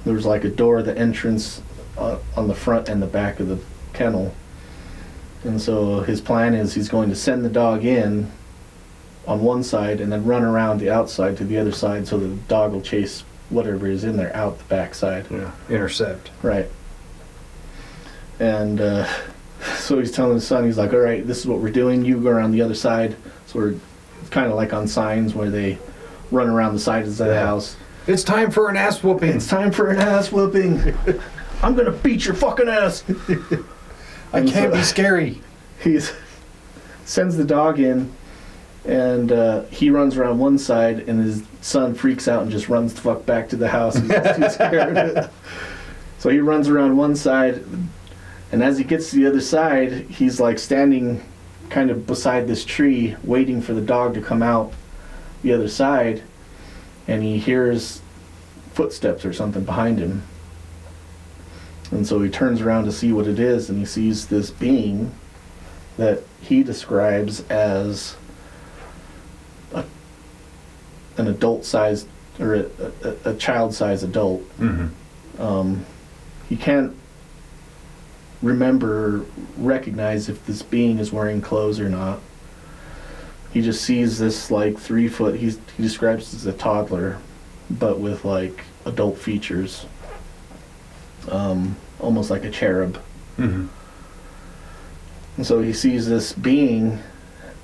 there's like a door, the entrance on the front and the back of the kennel. And so his plan is he's going to send the dog in on one side and then run around the outside to the other side, so the dog will chase whatever is in there out the back side. Yeah. Intercept. Right. And so he's telling his son, he's like, all right, this is what we're doing. You go around the other side. So we're kind of like on signs where they run around the sides of the house. It's time for an ass whooping. It's time for an ass whooping. I'm gonna beat your fucking ass. I can't be scary. He sends the dog in, and he runs around one side, and his son freaks out and just runs the fuck back to the house. He's too scared. So he runs around one side, and as he gets to the other side, he's like standing kind of beside this tree, waiting for the dog to come out the other side, and he hears footsteps or something behind him. And so he turns around to see what it is, and he sees this being that he describes as an adult-sized, or a child-sized adult. Mm-hmm. He can't recognize if this being is wearing clothes or not. He just sees this like 3 foot, he describes it as a toddler, but with like adult features. Almost like a cherub. Mm-hmm. And so he sees this being,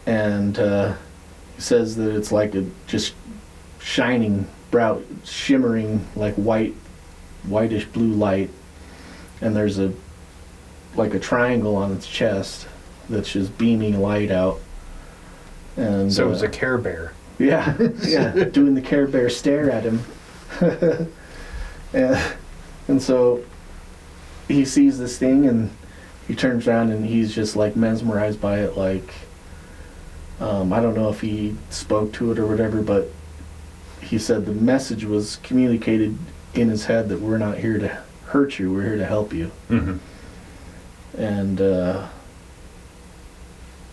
and he says that it's like a just shining, shimmering like whitish blue light, and there's a triangle on its chest that's just beaming light out. And so it's a Care Bear. Yeah, doing the Care Bear stare at him. And so he sees this thing, and he turns around, and he's just like mesmerized by it. Like, I don't know if he spoke to it or whatever, but he said the message was communicated in his head that we're not here to hurt you, we're here to help you. Mm-hmm. And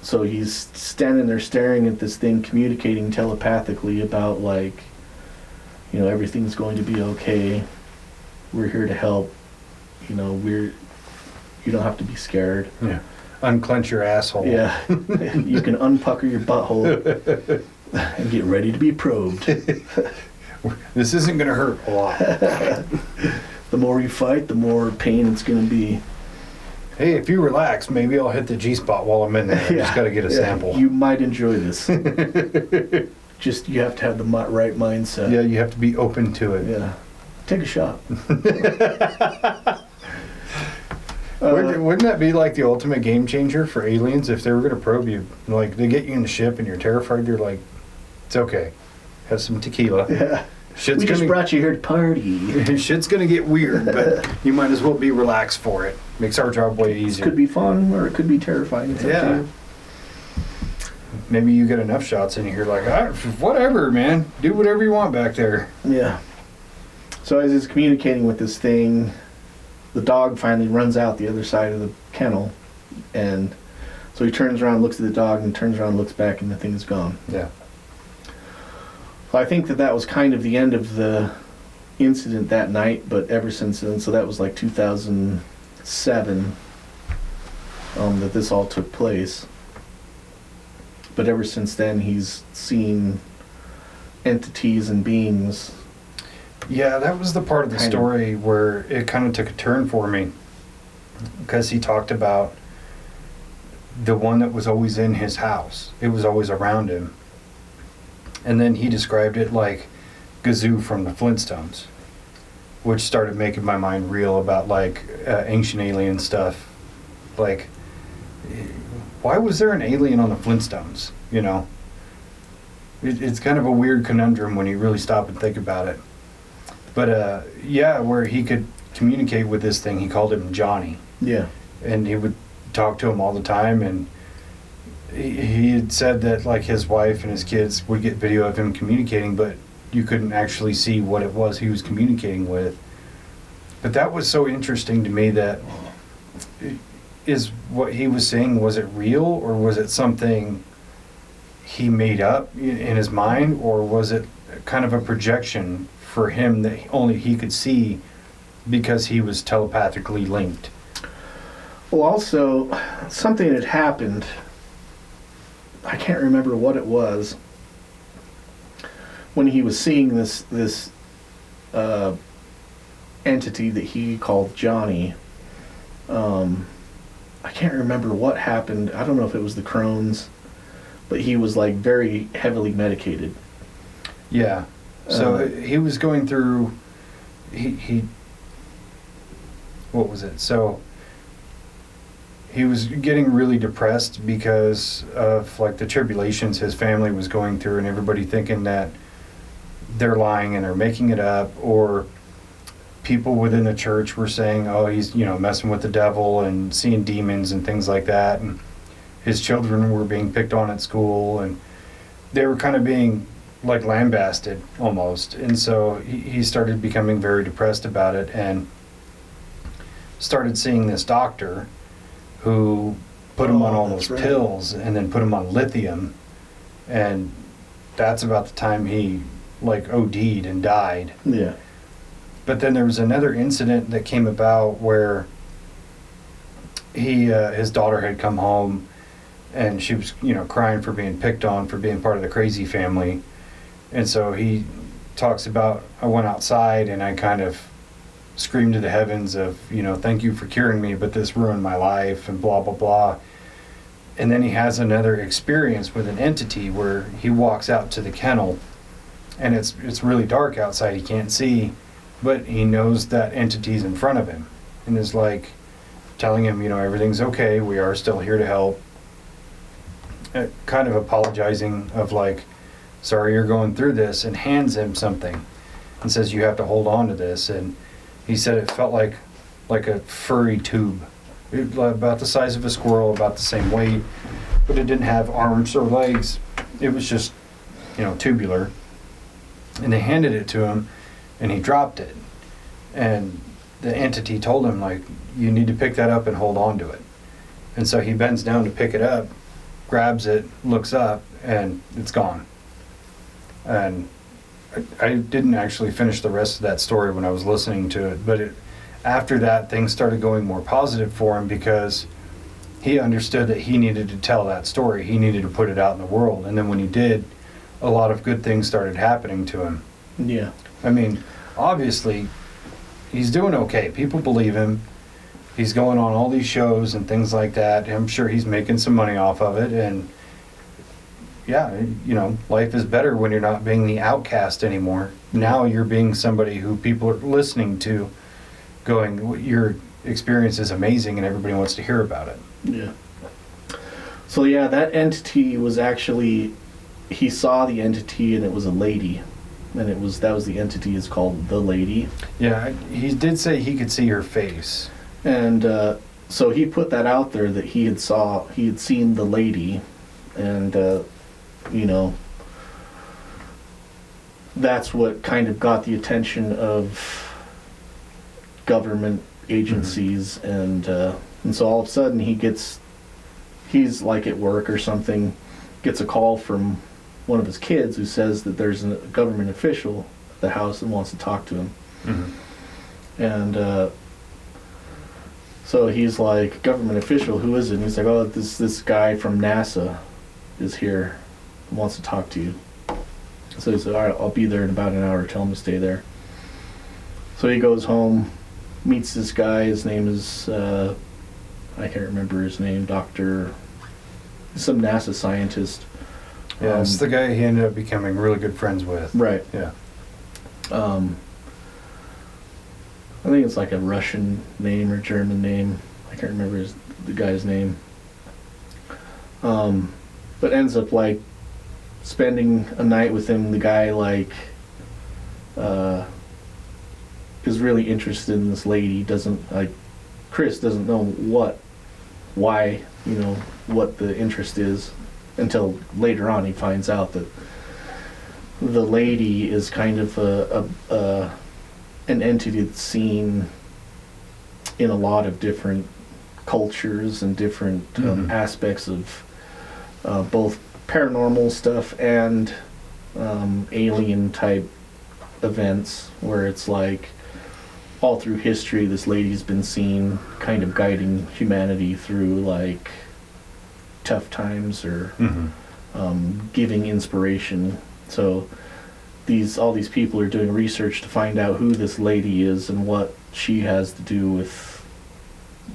so he's standing there staring at this thing, communicating telepathically about like, everything's going to be okay. We're here to help. You don't have to be scared. Yeah. Unclench your asshole. Yeah. You can unpucker your butthole and get ready to be probed. This isn't going to hurt a lot. The more you fight, the more pain it's going to be. Hey, if you relax, maybe I'll hit the G-spot while I'm in there. I just got to get a sample. You might enjoy this. Just, you have to have the right mindset. Yeah, you have to be open to it. Yeah. Take a shot. Wouldn't that be like the ultimate game changer for aliens if they were going to probe you? Like, they get you in the ship and you're terrified. You're like, it's okay. Have some tequila. Yeah. We just brought you here to party. Shit's going to get weird, but you might as well be relaxed for it. Makes our job way easier. It could be fun, or it could be terrifying. Yeah. Maybe you get enough shots in you're like, whatever, man. Do whatever you want back there. Yeah. So as he's communicating with this thing, the dog finally runs out the other side of the kennel, and so he turns around, looks at the dog, and turns around, looks back, and the thing is gone. Yeah. Well, I think that was kind of the end of the incident that night, but ever since then, so that was like 2007 that this all took place. But ever since then, he's seen entities and beings. Yeah, that was the part of the story where it kind of took a turn for me, because he talked about the one that was always in his house. It was always around him. And then he described it like Gazoo from the Flintstones, which started making my mind reel about like ancient alien stuff. Like, why was there an alien on the Flintstones? It's kind of a weird conundrum when you really stop and think about it. But where he could communicate with this thing, he called him Johnny. Yeah. And he would talk to him all the time, and he had said that like his wife and his kids would get video of him communicating, but you couldn't actually see what it was he was communicating with. But that was so interesting to me. That is what he was saying, was it real, or was it something he made up in his mind, or was it kind of a projection for him that only he could see because he was telepathically linked? Well, also, something had happened. I can't remember what it was. When he was seeing this entity that he called Johnny, I can't remember what happened. I don't know if it was the Crohn's, but he was like very heavily medicated. Yeah. So he was going through, he what was it? So he was getting really depressed because of like the tribulations his family was going through, and everybody thinking that they're lying and are making it up, or people within the church were saying, oh, he's, you know, messing with the devil and seeing demons and things like that. And his children were being picked on at school, and they were kind of being like lambasted almost. And so he started becoming very depressed about it, and started seeing this doctor who put him on all those pills and then put him on lithium. And that's about the time he like OD'd and died. Yeah. But then there was another incident that came about where his daughter had come home, and she was, you know, crying for being picked on, for being part of the crazy family. And so he talks about, I went outside and I kind of screamed to the heavens of, you know, thank you for curing me, but this ruined my life, and blah, blah, blah. And then he has another experience with an entity where he walks out to the kennel, and it's really dark outside, he can't see, but he knows that entity's in front of him, and is like telling him, you know, everything's okay, we are still here to help. Kind of apologizing of like, sorry you're going through this, and hands him something and says, you have to hold on to this. And he said it felt like a furry tube, about the size of a squirrel, about the same weight, but it didn't have arms or legs. It was just, you know, tubular. And they handed it to him, and he dropped it. And the entity told him, like, you need to pick that up and hold on to it. And so he bends down to pick it up, grabs it, looks up, and it's gone. And I didn't actually finish the rest of that story when I was listening to it, but after that, things started going more positive for him, because he understood that he needed to tell that story. He needed to put it out in the world. And then when he did, a lot of good things started happening to him. Yeah. I mean, obviously, he's doing okay. People believe him. He's going on all these shows and things like that. I'm sure he's making some money off of it. And yeah, you know, life is better when you're not being the outcast anymore. Now you're being somebody who people are listening to, going, your experience is amazing, and everybody wants to hear about it. Yeah. So yeah, that entity was actually, he saw the entity, and it was a lady, and that was the entity is called the Lady. Yeah, he did say he could see her face. And so he put that out there that he had seen the Lady, and you know, that's what kind of got the attention of government agencies. Mm-hmm. And so all of a sudden he's like at work or something, gets a call from one of his kids who says that there's a government official at the house and wants to talk to him. Mm-hmm. And so he's like, government official, who is it? And he's like, oh, this guy from NASA is here, wants to talk to you. So he said, all right, I'll be there in about an hour, tell him to stay there. So he goes home, meets this guy, his name is, I can't remember his name, some NASA scientist. Yeah, it's the guy he ended up becoming really good friends with. Right. Yeah. I think it's like a Russian name or German name. I can't remember the guy's name. But ends up like spending a night with him. The guy like is really interested in this lady. Chris doesn't know why, you know, what the interest is, until later on he finds out that the lady is kind of an entity that's seen in a lot of different cultures and different aspects of both paranormal stuff and alien type events, where it's like all through history this lady's been seen kind of guiding humanity through like tough times or giving inspiration. So all these people are doing research to find out who this lady is and what she has to do with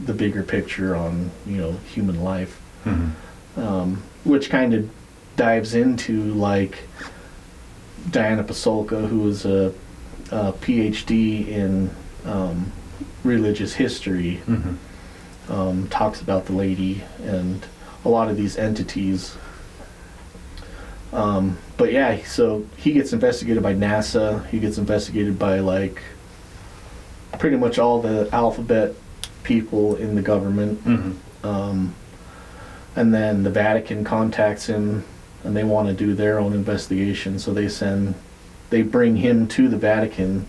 the bigger picture on, you know, human life. Which kind of dives into like Diana Pasulka, who is a PhD in religious history, talks about the lady and a lot of these entities. But yeah, so he gets investigated by NASA. He gets investigated by like pretty much all the alphabet people in the government. And then the Vatican contacts him, and they want to do their own investigation. So they bring him to the Vatican.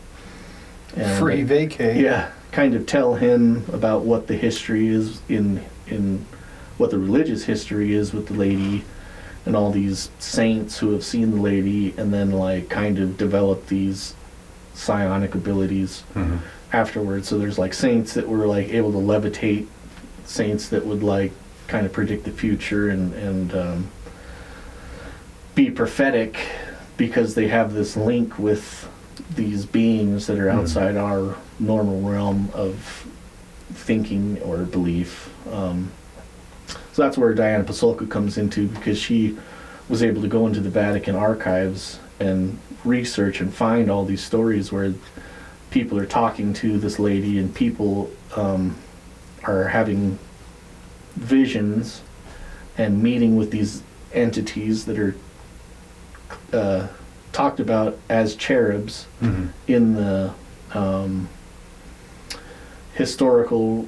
And Free vacay. Yeah, kind of tell him about what the history is in what the religious history is with the lady, and all these saints who have seen the lady, and then like kind of develop these psionic abilities afterwards. So there's like saints that were like able to levitate, saints that would like kind of predict the future and be prophetic, because they have this link with these beings that are outside our normal realm of thinking or belief. So that's where Diana Pasulka comes into, because she was able to go into the Vatican archives and research and find all these stories where people are talking to this lady, and people are having visions and meeting with these entities that are talked about as cherubs in the historical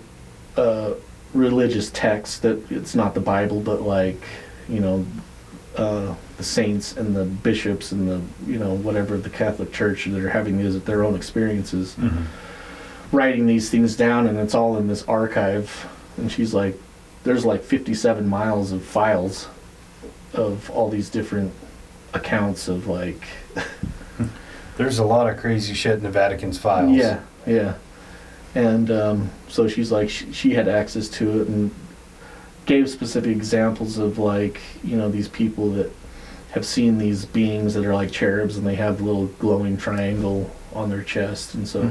religious text. That it's not the Bible, but like, you know, the saints and the bishops and the, you know, whatever, the Catholic Church that are having their own experiences, writing these things down, and it's all in this archive. And she's like, there's like 57 miles of files of all these different accounts of like There's a lot of crazy shit in the Vatican's files. Yeah. And so she's like, she had access to it, and gave specific examples of like, you know, these people that have seen these beings that are like cherubs, and they have a little glowing triangle on their chest. And so,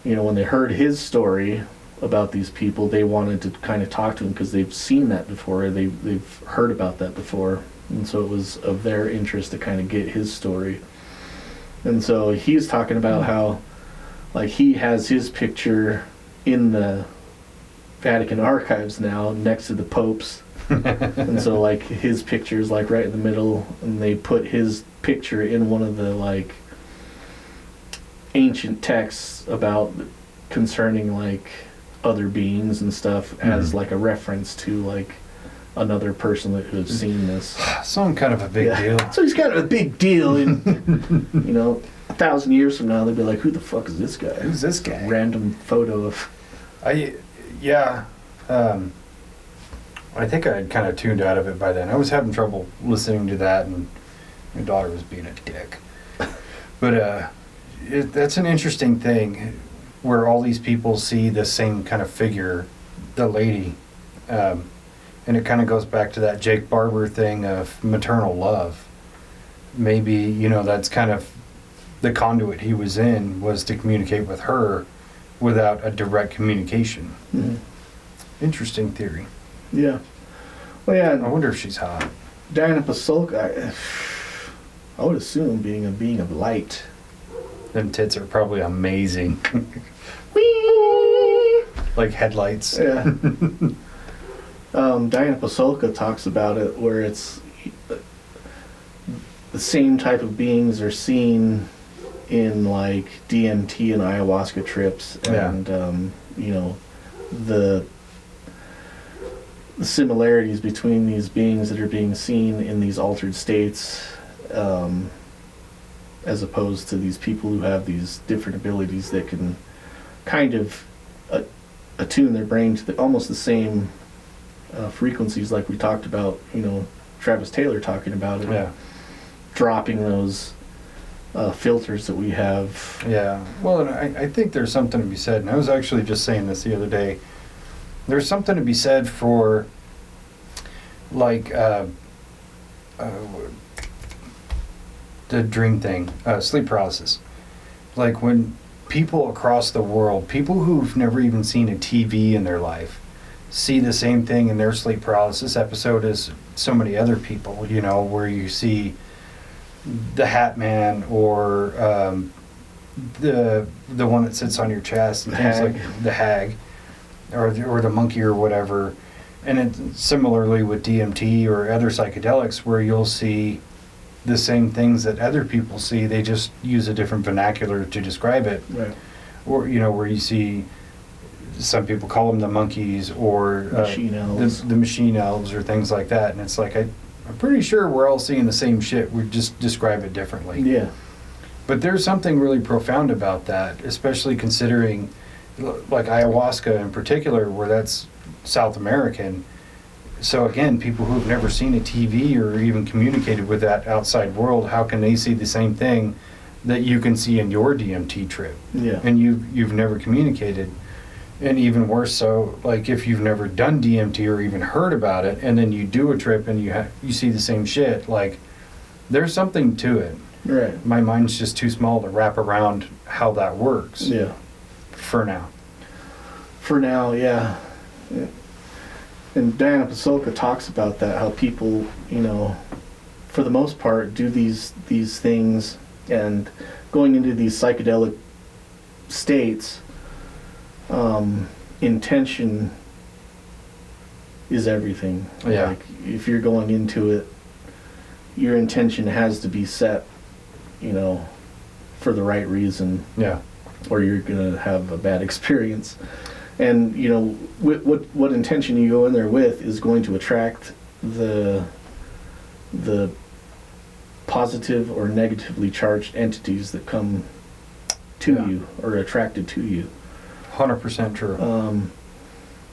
you know, when they heard his story about these people, they wanted to kind of talk to him, because they've seen that before, they've heard about that before, and so it was of their interest to kind of get his story. And so he's talking about how like he has his picture in the Vatican archives now next to the Pope's. And so like his picture is like right in the middle, and they put his picture in one of the like ancient texts about concerning like other beings and stuff, as like a reference to like another person that has seen this. Some kind of a big deal. So he's kind of a big deal, and you know, 1,000 years from now they'll be like, who the fuck is this guy? Who's this guy? Random photo of... I think I had kind of tuned out of it by then. I was having trouble listening to that, and my daughter was being a dick. But that's an interesting thing, where all these people see the same kind of figure, the lady. And it kind of goes back to that Jake Barber thing of maternal love. Maybe, you know, that's kind of the conduit he was in, was to communicate with her without a direct communication. Interesting theory. Yeah. Well, yeah. I wonder if she's hot. Diana Pasulka, I would assume, being a being of light. Them tits are probably amazing. Whee! Like headlights. Yeah. Diana Pasulka talks about it, where it's the same type of beings are seen in like DMT and ayahuasca trips, and you know, the similarities between these beings that are being seen in these altered states, as opposed to these people who have these different abilities that can kind of attune their brain to almost the same frequencies, like we talked about, you know, Travis Taylor talking about it. Yeah. Dropping those filters that we have. Yeah. Well, and I think there's something to be said, and I was actually just saying this the other day. There's something to be said for, like, the dream thing, sleep paralysis. Like, when people across the world, people who've never even seen a TV in their life, see the same thing in their sleep paralysis episode as so many other people, you know, where you see the Hat Man or the one that sits on your chest, and things like the Hag, or the monkey or whatever. And it, similarly with DMT or other psychedelics, where you'll see the same things that other people see, they just use a different vernacular to describe it. Right. Or, you know, where you see some people call them the monkeys or Machine elves. the machine elves or things like that. And it's like, I'm pretty sure we're all seeing the same shit. We just describe it differently. Yeah. But there's something really profound about that, especially considering like ayahuasca in particular, where that's South American. So again, people who've never seen a TV or even communicated with that outside world, how can they see the same thing that you can see in your DMT trip? Yeah. And you've never communicated. And even worse so, like if you've never done DMT or even heard about it, and then you do a trip and you see the same shit, like there's something to it. Right. My mind's just too small to wrap around how that works. Yeah. For now. For now, yeah. And Diana Pasulka talks about that, how people, you know, for the most part, do these things, and going into these psychedelic states, intention is everything. Yeah. Like, if you're going into it, your intention has to be set, you know, for the right reason. Yeah. Or you're gonna have a bad experience. And you know, what intention you go in there with is going to attract the positive or negatively charged entities that come to you or are attracted to you. 100% true.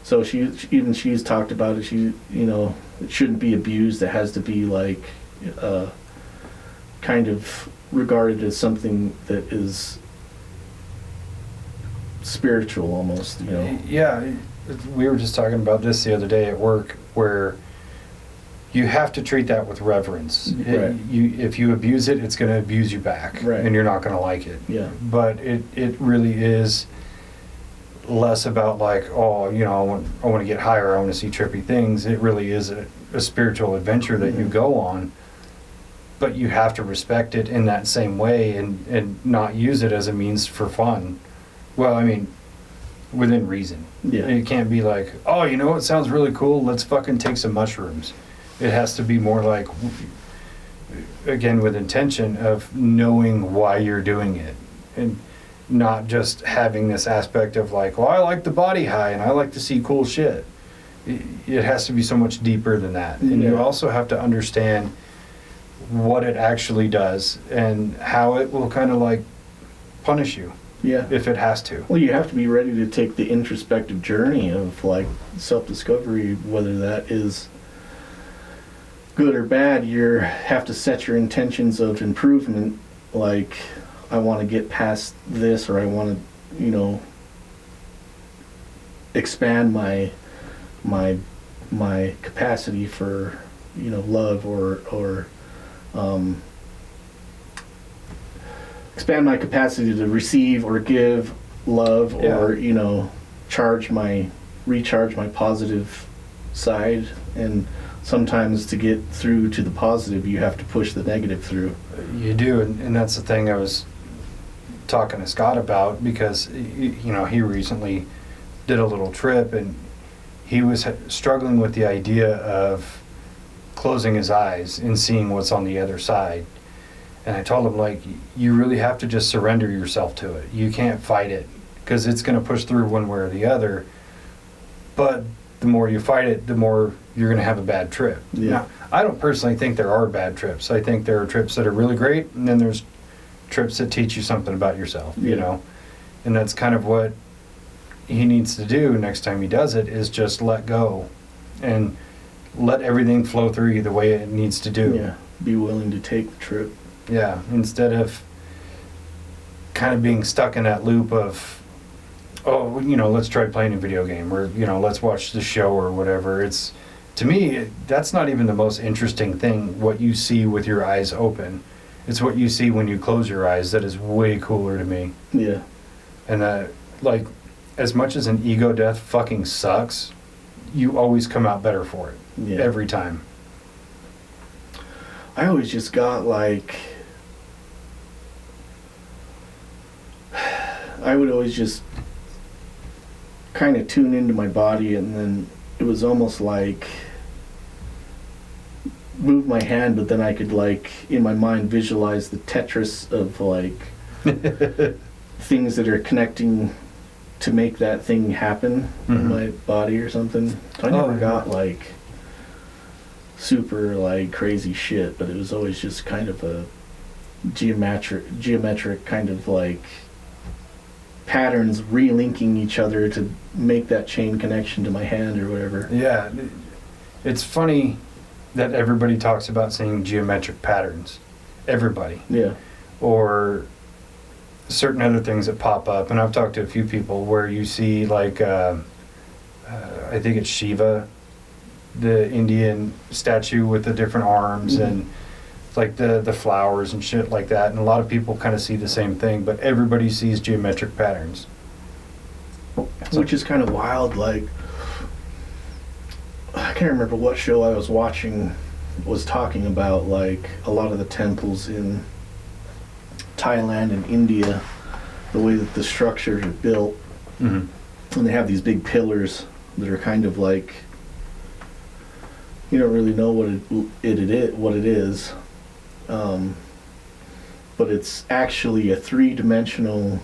So she's talked about it. She, you know, it shouldn't be abused. It has to be like kind of regarded as something that is spiritual almost, you know. Yeah, we were just talking about this the other day at work, where you have to treat that with reverence. Right. If you abuse it, it's going to abuse you back, right. And you're not going to like it. Yeah. But it really is less about like, oh, you know, I want to get higher, I want to see trippy things. It really is a spiritual adventure that you go on, but you have to respect it in that same way and not use it as a means for fun. Well, I mean, within reason. Yeah. It can't be like, oh, you know what sounds really cool? Let's fucking take some mushrooms. It has to be more like, again, with intention of knowing why you're doing it. And not just having this aspect of like, well, I like the body high and I like to see cool shit. It has to be so much deeper than that. And you also have to understand what it actually does and how it will kind of like punish you. Yeah. If it has to. Well, you have to be ready to take the introspective journey of like self-discovery, whether that is good or bad. You have to set your intentions of improvement, like I want to get past this, or I want to, you know, expand my capacity for, you know, love or expand my capacity to receive or give love, or you know, recharge my positive side. And sometimes to get through to the positive, you have to push the negative through. You do, and that's the thing I was talking to Scott about, because you know, he recently did a little trip and he was struggling with the idea of closing his eyes and seeing what's on the other side. And I told him, like, you really have to just surrender yourself to it. You can't fight it, because it's going to push through one way or the other. But the more you fight it, the more you're going to have a bad trip. Yeah. Now, I don't personally think there are bad trips. I think there are trips that are really great, and then there's trips that teach you something about yourself, you know? And that's kind of what he needs to do next time he does it, is just let go and let everything flow through you the way it needs to do. Yeah. Be willing to take the trip. Yeah, instead of kind of being stuck in that loop of, oh, you know, let's try playing a video game, or, you know, let's watch the show or whatever. It's, to me, that's not even the most interesting thing, what you see with your eyes open. It's what you see when you close your eyes that is way cooler to me. Yeah. And that, like, as much as an ego death fucking sucks, you always come out better for it. Yeah. Every time. I always just got like, I would always just kind of tune into my body, and then it was almost like move my hand, but then I could like in my mind visualize the Tetris of like things that are connecting to make that thing happen in my body or something. I never got like super like crazy shit, but it was always just kind of a geometric kind of like patterns relinking each other to make that chain connection to my hand or whatever. Yeah, it's funny that everybody talks about seeing geometric patterns. Everybody. Yeah. Or certain other things that pop up, and I've talked to a few people where you see like I think it's Shiva, the Indian statue with the different arms and like the flowers and shit like that, and a lot of people kind of see the same thing, but everybody sees geometric patterns, which is kind of wild. Like, I can't remember what show I was watching was talking about like a lot of the temples in Thailand and India, the way that the structures are built, and they have these big pillars that are kind of like, you don't really know what it is, but it's actually a three-dimensional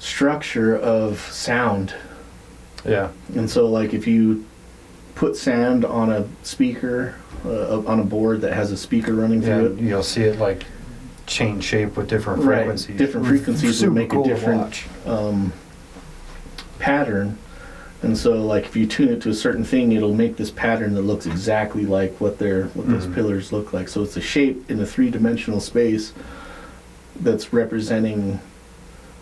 structure of sound. Yeah. And so like if you put sand on a speaker, on a board that has a speaker running through it, you'll see it like change shape with different frequencies. Right. Different frequencies will make cool a different pattern. And so like if you tune it to a certain thing, it'll make this pattern that looks exactly like what those pillars look like. So it's a shape in a three-dimensional space that's representing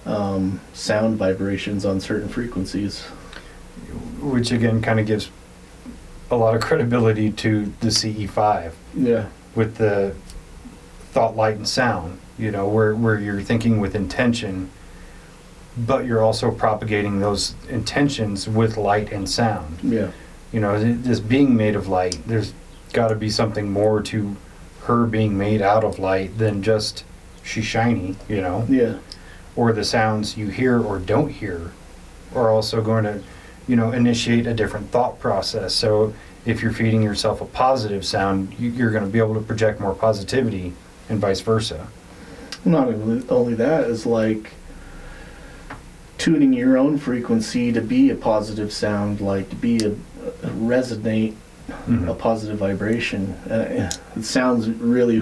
sound vibrations on certain frequencies. Which again kind of gives a lot of credibility to the CE5. Yeah. With the thought, light, and sound, you know, where you're thinking with intention, but you're also propagating those intentions with light and sound. Yeah. You know, this being made of light, there's got to be something more to her being made out of light than just she's shiny, you know? Yeah. Or the sounds you hear or don't hear are also going to, you know, initiate a different thought process. So if you're feeding yourself a positive sound, you're going to be able to project more positivity and vice versa. Not only that, is like tuning your own frequency to be a positive sound, like to be a resonate, a positive vibration. It sounds really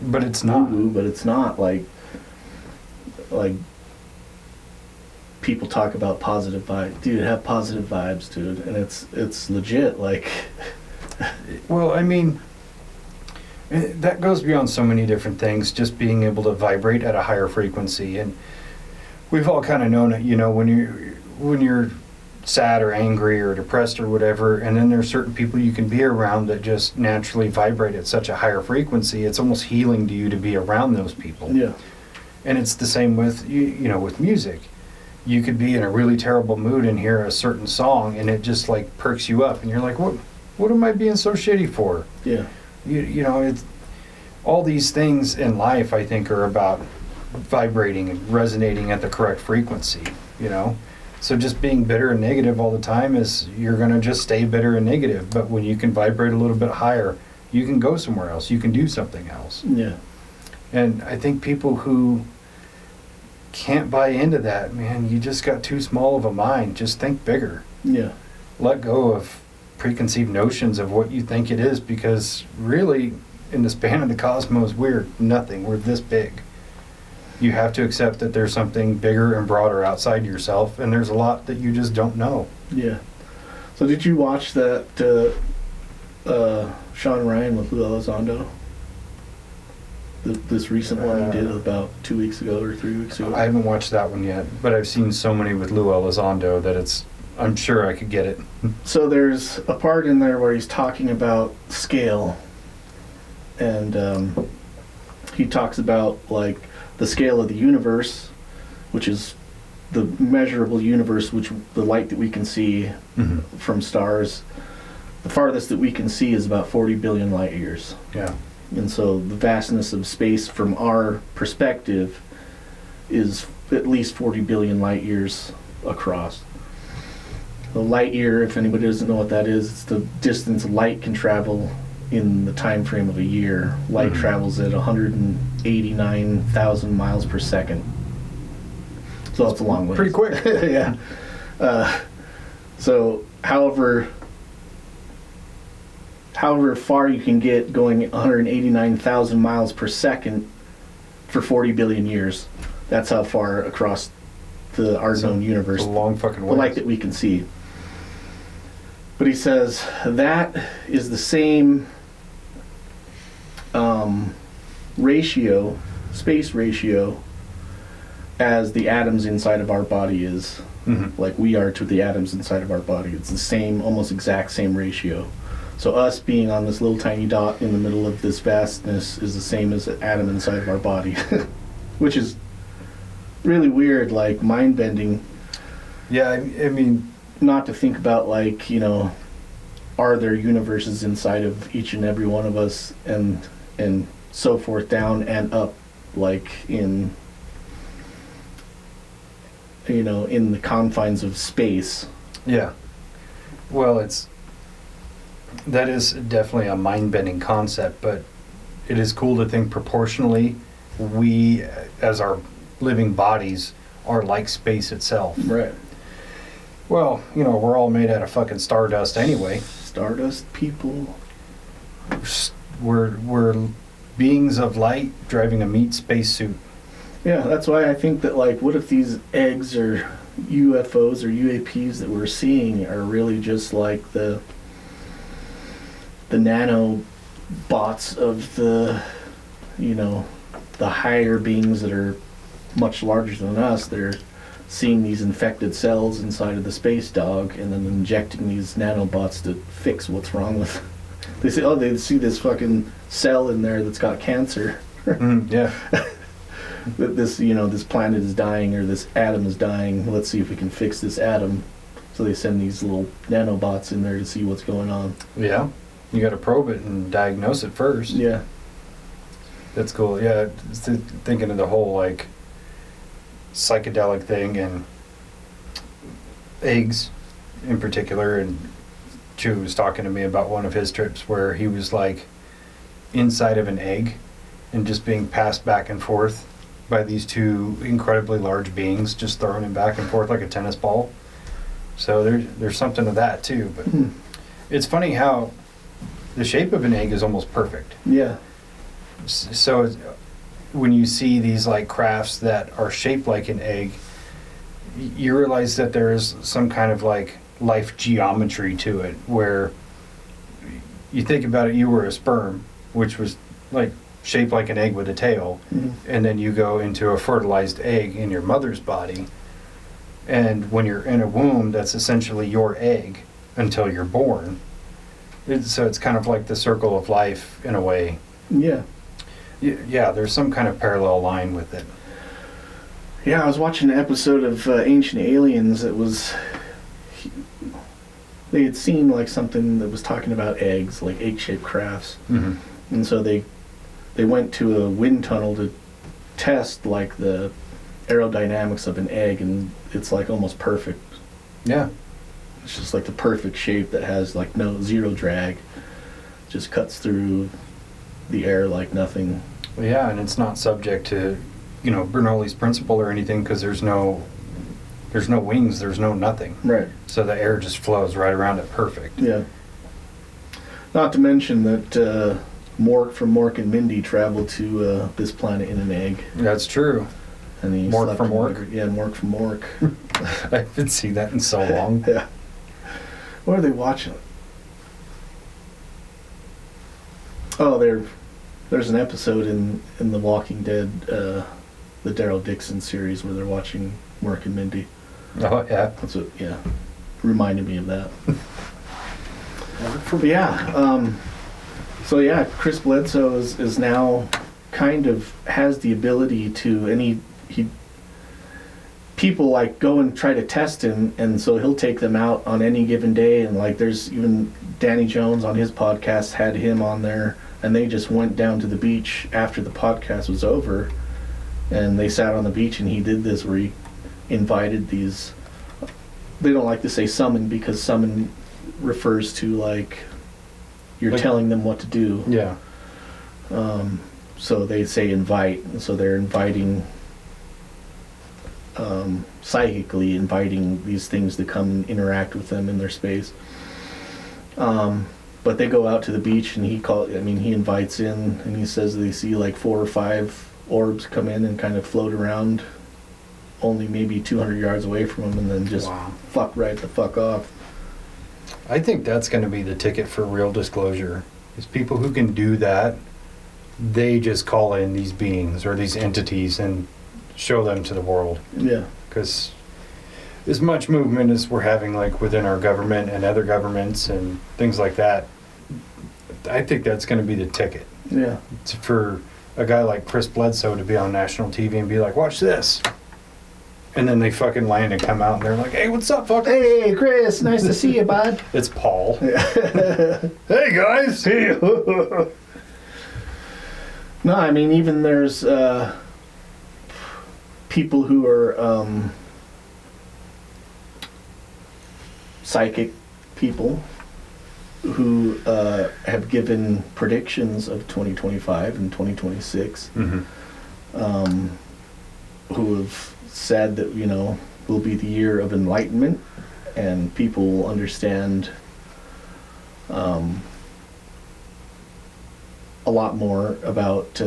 but it's not. woo-woo, but it's not. Like people talk about positive vibes. Dude, have positive vibes, dude, and it's legit. Like, well, I mean, that goes beyond so many different things. Just being able to vibrate at a higher frequency, and we've all kind of known it. You know, when you're sad or angry or depressed or whatever, and then there's certain people you can be around that just naturally vibrate at such a higher frequency. It's almost healing to you to be around those people. yeah. And it's the same with you know, with music. You could be in a really terrible mood and hear a certain song, and it just like perks you up, and you're like, what am I being so shitty for? Yeah. You know, it's all these things in life, I think, are about vibrating and resonating at the correct frequency, you know? So just being bitter and negative all the time is, you're going to just stay bitter and negative. But when you can vibrate a little bit higher, you can go somewhere else. You can do something else. Yeah. And I think people who can't buy into that, man, you just got too small of a mind. Just think bigger. Yeah. Let go of preconceived notions of what you think it is, because really, in the span of the cosmos, we're nothing. We're this big. You have to accept that there's something bigger and broader outside yourself, and there's a lot that you just don't know. Yeah. So did you watch that Sean Ryan with Lou Elizondo? This recent one he did about 2 weeks ago or 3 weeks ago? I haven't watched that one yet, but I've seen so many with Lou Elizondo that I'm sure I could get it. So there's a part in there where he's talking about scale, and he talks about like the scale of the universe, which is the measurable universe, which the light that we can see from stars. The farthest that we can see is about 40 billion light years. Yeah. And so the vastness of space from our perspective is at least 40 billion light years across. The light year, if anybody doesn't know what that is, it's the distance light can travel in the time frame of a year. Light travels at 189,000 miles per second. So that's a long way. Pretty quick. Yeah. So however far you can get going 189,000 miles per second for 40 billion years. That's how far across our known universe. It's a long fucking way. The light that we can see. But he says that is the same space ratio, as the atoms inside of our body is. Like we are to the atoms inside of our body. It's the same, almost exact same ratio. So us being on this little tiny dot in the middle of this vastness is the same as an atom inside of our body. Which is really weird, like mind-bending. Yeah, I mean... Not to think about, like, you know, are there universes inside of each and every one of us, and so forth, down and up, like in, you know, in the confines of space. Yeah. Well, that is definitely a mind-bending concept, but it is cool to think proportionally we, as our living bodies, are like space itself. Right. Well, you know, we're all made out of fucking stardust anyway. Stardust people. We're beings of light driving a meat spacesuit. Yeah, that's why I think that, like, what if these eggs or UFOs or UAPs that we're seeing are really just like the nanobots of the, you know, the higher beings that are much larger than us. They're seeing these infected cells inside of the space dog and then injecting these nanobots to fix what's wrong with. They say, oh, they see this fucking cell in there that's got cancer. Yeah. That this, you know, this planet is dying or this atom is dying. Let's see if we can fix this atom. So they send these little nanobots in there to see what's going on. Yeah. You got to probe it and diagnose it first. Yeah. That's cool. Yeah, thinking of the whole, like, psychedelic thing and eggs in particular, and Chu was talking to me about one of his trips where he was, like, inside of an egg and just being passed back and forth by these two incredibly large beings, just throwing him back and forth like a tennis ball. So there's something to that too. But it's funny how the shape of an egg is almost perfect. Yeah. So when you see these, like, crafts that are shaped like an egg, you realize that there is some kind of, like, life geometry to it, where you think about it, you were a sperm, which was, like, shaped like an egg with a tail, and then you go into a fertilized egg in your mother's body, and when you're in a womb, that's essentially your egg until you're born. So it's kind of like the circle of life in a way. Yeah. Yeah, there's some kind of parallel line with it. Yeah, I was watching an episode of Ancient Aliens. It was... They had seen, like, something that was talking about eggs, like egg-shaped crafts. And so they went to a wind tunnel to test, like, the aerodynamics of an egg, and it's, like, almost perfect. Yeah. It's just, like, the perfect shape that has, like, zero drag. Just cuts through the air like nothing. Well, yeah, and it's not subject to, you know, Bernoulli's principle or anything, because there's no wings, there's no nothing. Right. So the air just flows right around it perfect. Yeah. Not to mention that Mork from Mork and Mindy traveled to this planet in an egg. That's true. And he Mork from Mork? Yeah, Mork from Mork. I haven't seen that in so long. Yeah. What are they watching? Oh, there's an episode in The Walking Dead, the Daryl Dixon series, where they're watching Mork and Mindy. Oh, yeah. That's what, yeah, reminded me of that. But yeah, so yeah, Chris Bledsoe is now kind of has the ability to, and he people, like, go and try to test him, and so he'll take them out on any given day, and, like, there's even Danny Jones on his podcast had him on there and they just went down to the beach after the podcast was over, and they sat on the beach, and he did this where he invited these. They don't like to say summon because summon refers to like you're like, telling them what to do. Yeah. So they say invite, and so they're inviting, psychically inviting these things to come and interact with them in their space. But they go out to the beach, and he invites in, and he says they see like 4 or 5 orbs come in and kind of float around only maybe 200 yards away from him, and then just fuck right the fuck off. I think that's going to be the ticket for real disclosure. Is people who can do that, they just call in these beings or these entities and show them to the world. Yeah. Because as much movement as we're having like within our government and other governments and things like that, I think that's going to be the ticket. Yeah. It's for a guy like Chris Bledsoe to be on national TV and be like, watch this. And then they fucking land and come out and they're like, hey, what's up, fucker? Hey, Chris, nice to see you, bud. It's Paul. Hey, guys. Hey. No, I mean, even there's people who are psychic people who have given predictions of 2025 and 2026, Mm-hmm. Who have said that, will be the year of enlightenment, and people will understand a lot more about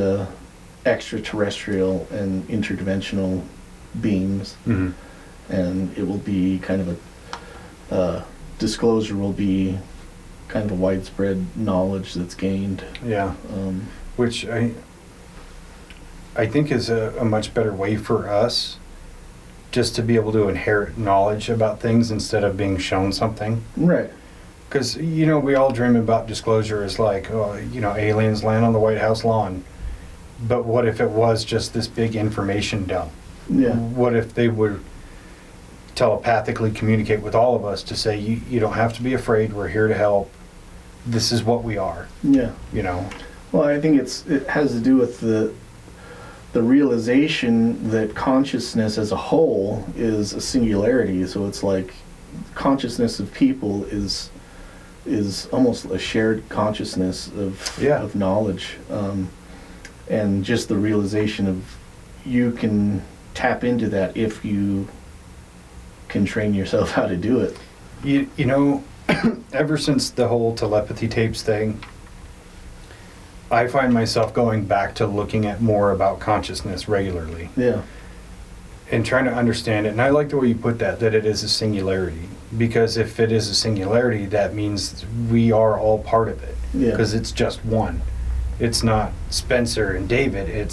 extraterrestrial and interdimensional beings. Mm-hmm. And it will be kind of a disclosure will be kind of a widespread knowledge that's gained. Yeah. Which I think is a much better way for us just to be able to inherit knowledge about things instead of being shown something. Right. Because, we all dream about disclosure as like, aliens land on the White House lawn. But what if it was just this big information dump? Yeah. What if they would telepathically communicate with all of us to say, you don't have to be afraid, we're here to help. This is what we are. Yeah. Well, I think it has to do with the realization that consciousness as a whole is a singularity. So it's like consciousness of people is almost a shared consciousness of knowledge, and just the realization of you can tap into that if you can train yourself how to do it. Ever since the whole telepathy tapes thing, I find myself going back to looking at more about consciousness regularly. Yeah. And trying to understand it. And I like the way you put that it is a singularity. Because if it is a singularity, that means we are all part of it. Yeah. Because it's just one. It's not Spencer and David,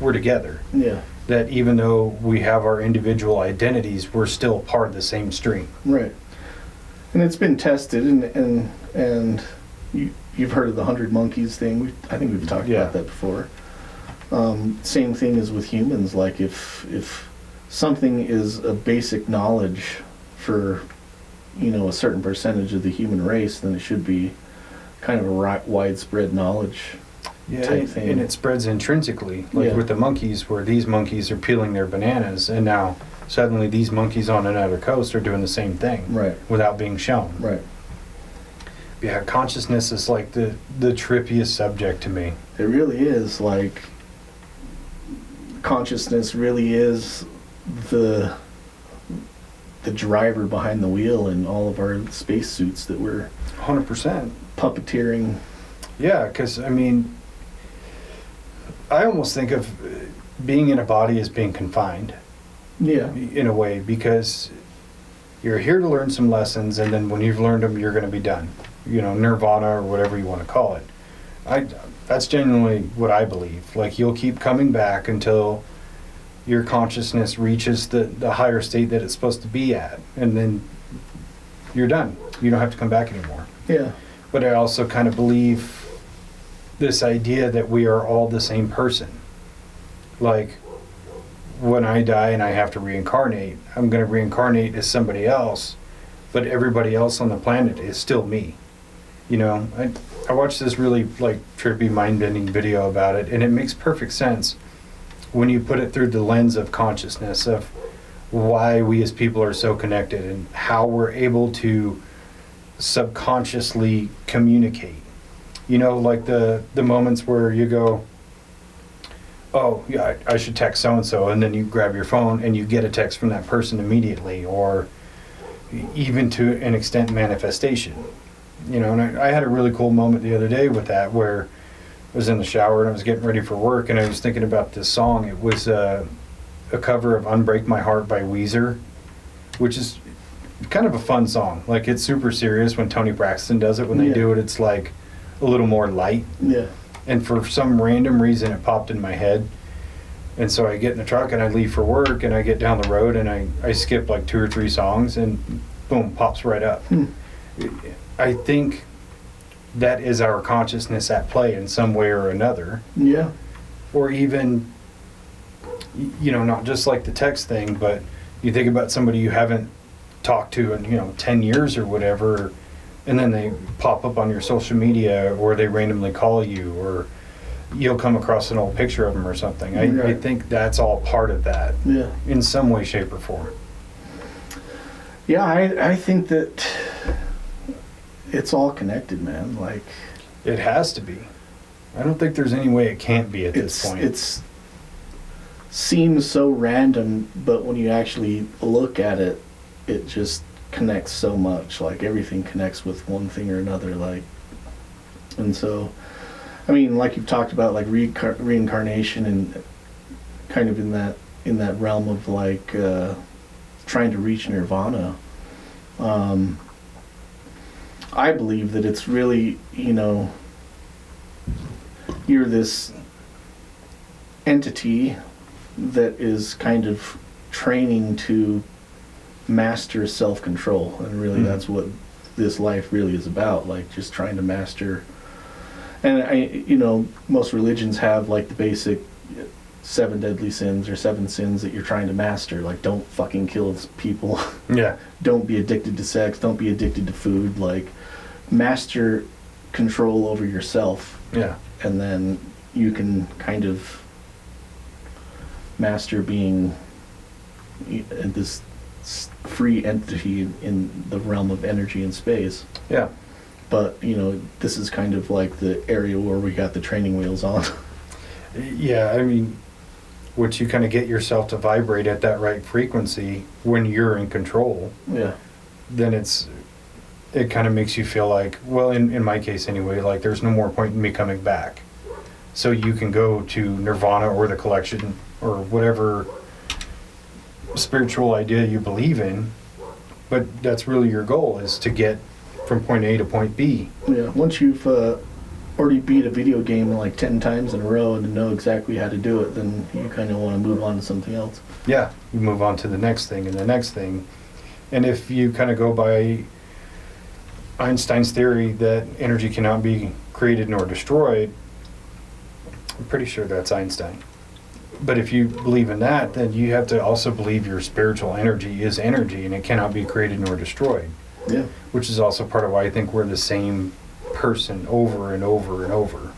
we're together. Yeah. That even though we have our individual identities, we're still part of the same stream. Right. And it's been tested, and you've heard of the 100 monkeys thing. I think we've talked about that before. Same thing as with humans. Like if something is a basic knowledge for a certain percentage of the human race, then it should be kind of a widespread knowledge type thing. And it spreads intrinsically, like with the monkeys, where these monkeys are peeling their bananas, and now suddenly these monkeys on another coast are doing the same thing, right, without being shown. Right. Yeah, consciousness is like the trippiest subject to me. It really is. Like, consciousness really is the driver behind the wheel in all of our spacesuits that we're 100% puppeteering. Yeah, because I almost think of being in a body as being confined. Yeah. In a way, because you're here to learn some lessons, and then when you've learned them, you're going to be done. Nirvana or whatever you want to call it. That's genuinely what I believe. Like, you'll keep coming back until your consciousness reaches the higher state that it's supposed to be at, and then you're done. You don't have to come back anymore. Yeah. But I also kind of believe this idea that we are all the same person. Like, when I die and I have to reincarnate, I'm going to reincarnate as somebody else, but everybody else on the planet is still me. You know, I watched this really like trippy, mind-bending video about it, and it makes perfect sense when you put it through the lens of consciousness, of why we as people are so connected and how we're able to subconsciously communicate. You know, like the moments where you go, oh, yeah, I should text so-and-so, and then you grab your phone and you get a text from that person immediately, or even to an extent manifestation. You know, and I had a really cool moment the other day with that, where I was in the shower and I was getting ready for work, and I was thinking about this song. It was a cover of Unbreak My Heart by Weezer, which is kind of a fun song. Like, it's super serious when Tony Braxton does it. When they do it, it's like a little more light. Yeah. And for some random reason, it popped in my head. And so I get in the truck and I leave for work, and I get down the road and I skip like 2 or 3 songs, and boom, pops right up. I think that is our consciousness at play in some way or another. Yeah. Or even, you know, not just like the text thing, but you think about somebody you haven't talked to in, 10 years or whatever, and then they pop up on your social media, or they randomly call you, or you'll come across an old picture of them or something. I think that's all part of that. Yeah. In some way, shape, or form. Yeah, I think that it's all connected, man. Like, it has to be. I don't think there's any way it can't be at this point. It's seems so random, but when you actually look at it, it just connects so much. Like, everything connects with one thing or another. Like, and so, I mean, like you've talked about, like reincarnation, and kind of in that realm of like trying to reach nirvana. I believe that it's really, you're this entity that is kind of training to master self-control, and really that's what this life really is about, like just trying to master. And most religions have like the basic 7 deadly sins or 7 sins that you're trying to master, like don't fucking kill people. Yeah. Don't be addicted to sex, don't be addicted to food, like master control over yourself. Yeah. And then you can kind of master being this free entity in the realm of energy and space. Yeah. But, this is kind of like the area where we got the training wheels on. Yeah, I mean, once you kind of get yourself to vibrate at that right frequency when you're in control, Yeah. then it kind of makes you feel like, well, in my case anyway, like there's no more point in me coming back. So you can go to nirvana or the collection or whatever spiritual idea you believe in, but that's really your goal, is to get from point A to point B. Yeah, once you've already beat a video game like 10 times in a row and know exactly how to do it, then you kind of want to move on to something else. Yeah, you move on to the next thing and the next thing. And if you kind of go by Einstein's theory that energy cannot be created nor destroyed, I'm pretty sure that's Einstein. But if you believe in that, then you have to also believe your spiritual energy is energy and it cannot be created nor destroyed. Yeah. Which is also part of why I think we're the same person over and over and over.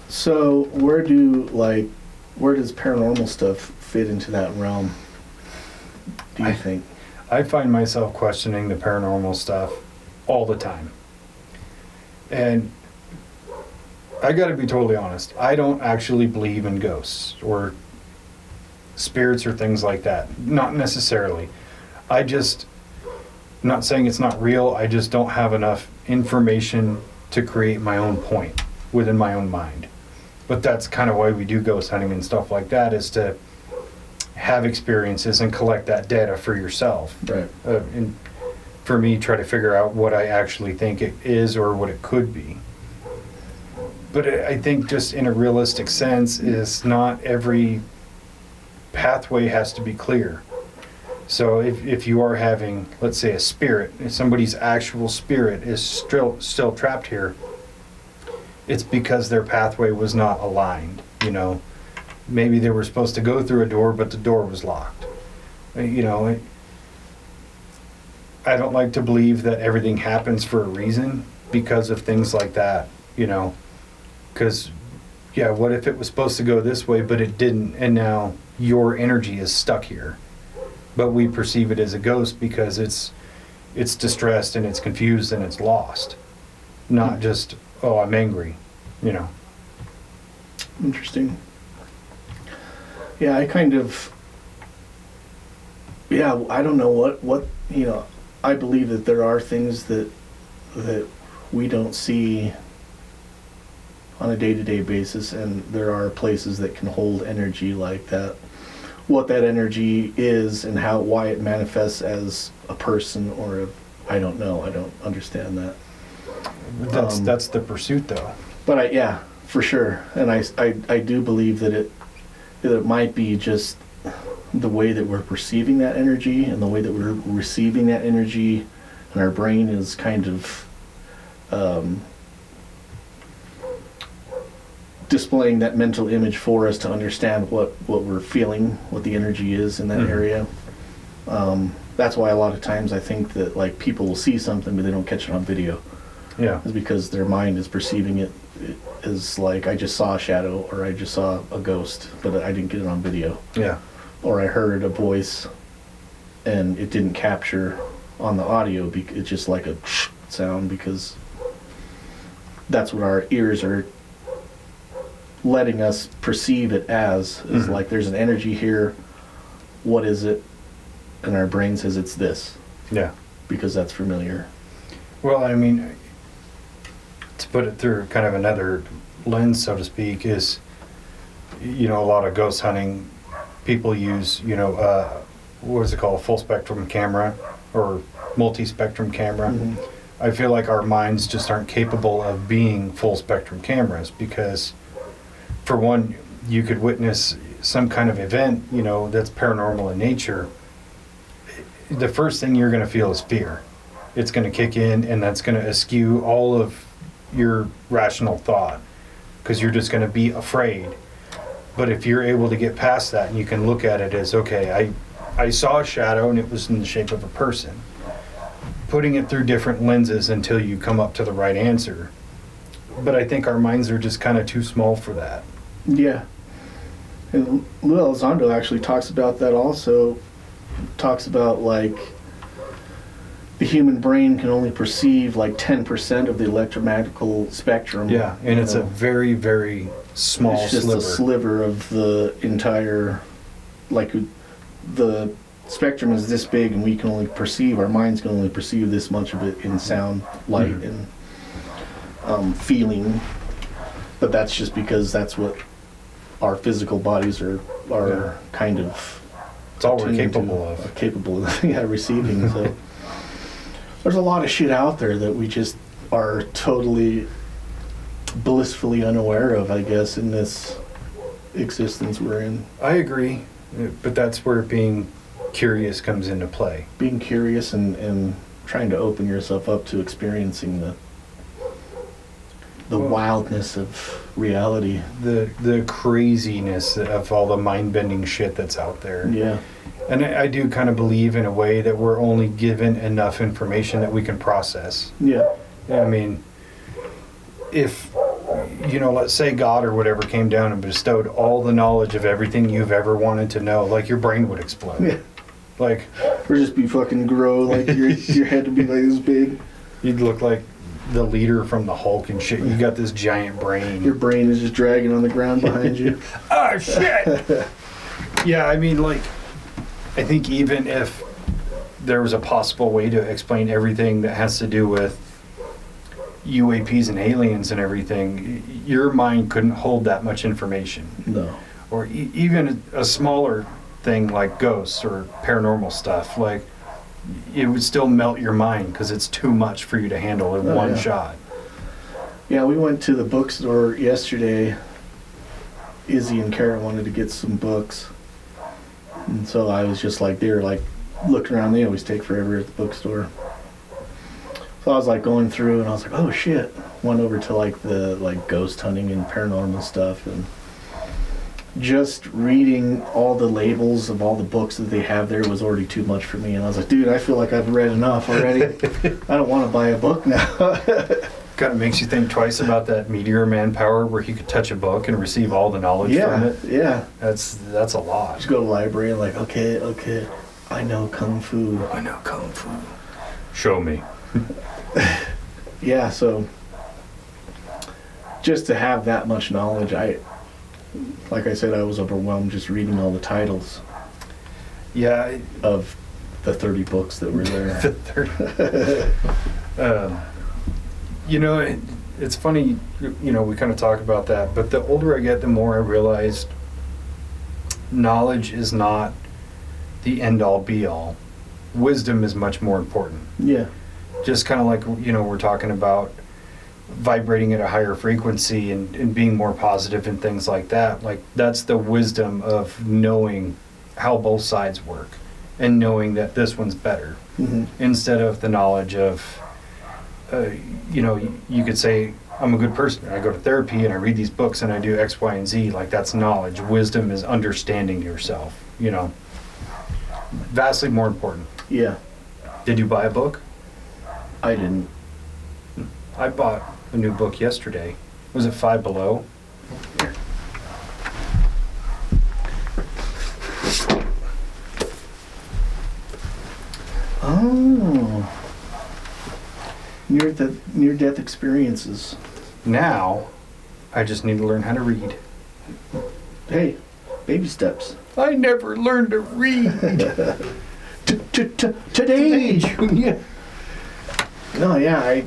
So where does paranormal stuff fit into that realm, do you think? I find myself questioning the paranormal stuff all the time. And I got to be totally honest. I don't actually believe in ghosts or spirits or things like that. Not necessarily. I'm not saying it's not real. I just don't have enough information to create my own point within my own mind. But that's kind of why we do ghost hunting and stuff like that, is to have experiences and collect that data for yourself. Right. And for me, try to figure out what I actually think it is or what it could be. But I think just in a realistic sense is not every pathway has to be clear. So if you are having, let's say, a spirit, if somebody's actual spirit is still trapped here, it's because their pathway was not aligned. Maybe they were supposed to go through a door, but the door was locked. I I don't like to believe that everything happens for a reason because of things like that, you know? Because, yeah, what if it was supposed to go this way, but it didn't, and now your energy is stuck here? But we perceive it as a ghost because it's distressed and it's confused and it's lost. Not just, oh, I'm angry, you know? Interesting. Yeah, I kind of... Yeah, I don't know what you know, I believe that there are things that we don't see on a day-to-day basis, and there are places that can hold energy like that. What that energy is and why it manifests as a person or I don't know. I don't understand that. That's the pursuit, though. But yeah, for sure. And I do believe that it might be just the way that we're perceiving that energy and the way that we're receiving that energy, and our brain is kind of displaying that mental image for us to understand what we're feeling, what the energy is in that area. That's why a lot of times I think that like people will see something but they don't catch it on video. Yeah. It's because their mind is perceiving it as like, I just saw a shadow or I just saw a ghost, but I didn't get it on video. Yeah. Or I heard a voice and it didn't capture on the audio. It's just like a sound because that's what our ears are letting us perceive it as. Is like there's an energy here. What is it? And our brain says it's this. Yeah. Because that's familiar. Well, I mean, to put it through kind of another lens, so to speak, is, you know, a lot of ghost hunting, people use, you know, what is it called, full spectrum camera or multi-spectrum camera. I feel like our minds just aren't capable of being full spectrum cameras because, for one, you could witness some kind of event, you know, that's paranormal in nature. The first thing you're going to feel is fear. It's going to kick in, and that's going to eschew all of your rational thought because you're just going to be afraid. But if you're able to get past that and you can look at it as, okay, I saw a shadow and it was in the shape of a person. Putting it through different lenses until you come up to the right answer. But I think our minds are just kind of too small for that. Yeah. And Lou Elizondo actually talks about that also. Talks about like the human brain can only perceive like 10% of the electromagnetic spectrum. Yeah, and it's a very, very small it's just sliver. a sliver of the entire, like the spectrum is this big and we can only perceive, our minds can only perceive this much of it in sound, light, and feeling. But that's just because that's what our physical bodies are kind of... It's all we're capable of. Capable of receiving. So there's a lot of shit out there that we just are totally blissfully unaware of, I guess, in this existence we're in. I agree, but that's where being curious comes into play. Being curious and trying to open yourself up to experiencing the wildness of reality. The craziness of all the mind-bending shit that's out there. Yeah. And I do kind of believe in a way that we're only given enough information that we can process. Yeah. I mean, if, you know, let's say God or whatever came down and bestowed all the knowledge of everything you've ever wanted to know, like your brain would explode. Yeah. Like... Or just be fucking grow, like your head would be like this big. You'd look like the leader from the Hulk and shit. You got this giant brain. Your brain is just dragging on the ground behind you. Oh, shit! Yeah, I mean, like, I think even if there was a possible way to explain everything that has to do with UAPs and aliens and everything, your mind couldn't hold that much information. No. Or even a smaller thing like ghosts or paranormal stuff, like, it would still melt your mind because it's too much for you to handle in one shot. Yeah, we went to the bookstore yesterday. Izzy and Kara wanted to get some books. And so I was just like, they're like looking around. They always take forever at the bookstore. So I was like going through and I was like, oh shit. Went over to like the ghost hunting and paranormal stuff. And just reading all the labels of all the books that they have there was already too much for me. And I was like, dude, I feel like I've read enough already. I don't want to buy a book now. Kind of makes you think twice about that Meteor Man power where he could touch a book and receive all the knowledge from it. Yeah. That's a lot. Just go to the library and like, okay, I know Kung Fu. I know Kung Fu. Show me. Yeah, so just to have that much knowledge, like I said, I was overwhelmed just reading all the titles. Yeah. Of the 30 books that were there. The 30. You know, it's funny, you know, we kind of talk about that, but the older I get, the more I realize knowledge is not the end-all, be-all. Wisdom is much more important. Yeah. Just kind of like, you know, we're talking about vibrating at a higher frequency and being more positive and things like that. Like, that's the wisdom of knowing how both sides work and knowing that this one's better. Mm-hmm. Instead of the knowledge of, you know, you could say, I'm a good person. I go to therapy and I read these books and I do X, Y, and Z. Like, that's knowledge. Wisdom is understanding yourself, you know. Vastly more important. Yeah. Did you buy a book? I didn't. I bought a new book yesterday. Was it Five Below? Here. Oh. Near-death experiences. Now, I just need to learn how to read. Hey, baby steps. I never learned to read. Today, Junior. No, yeah,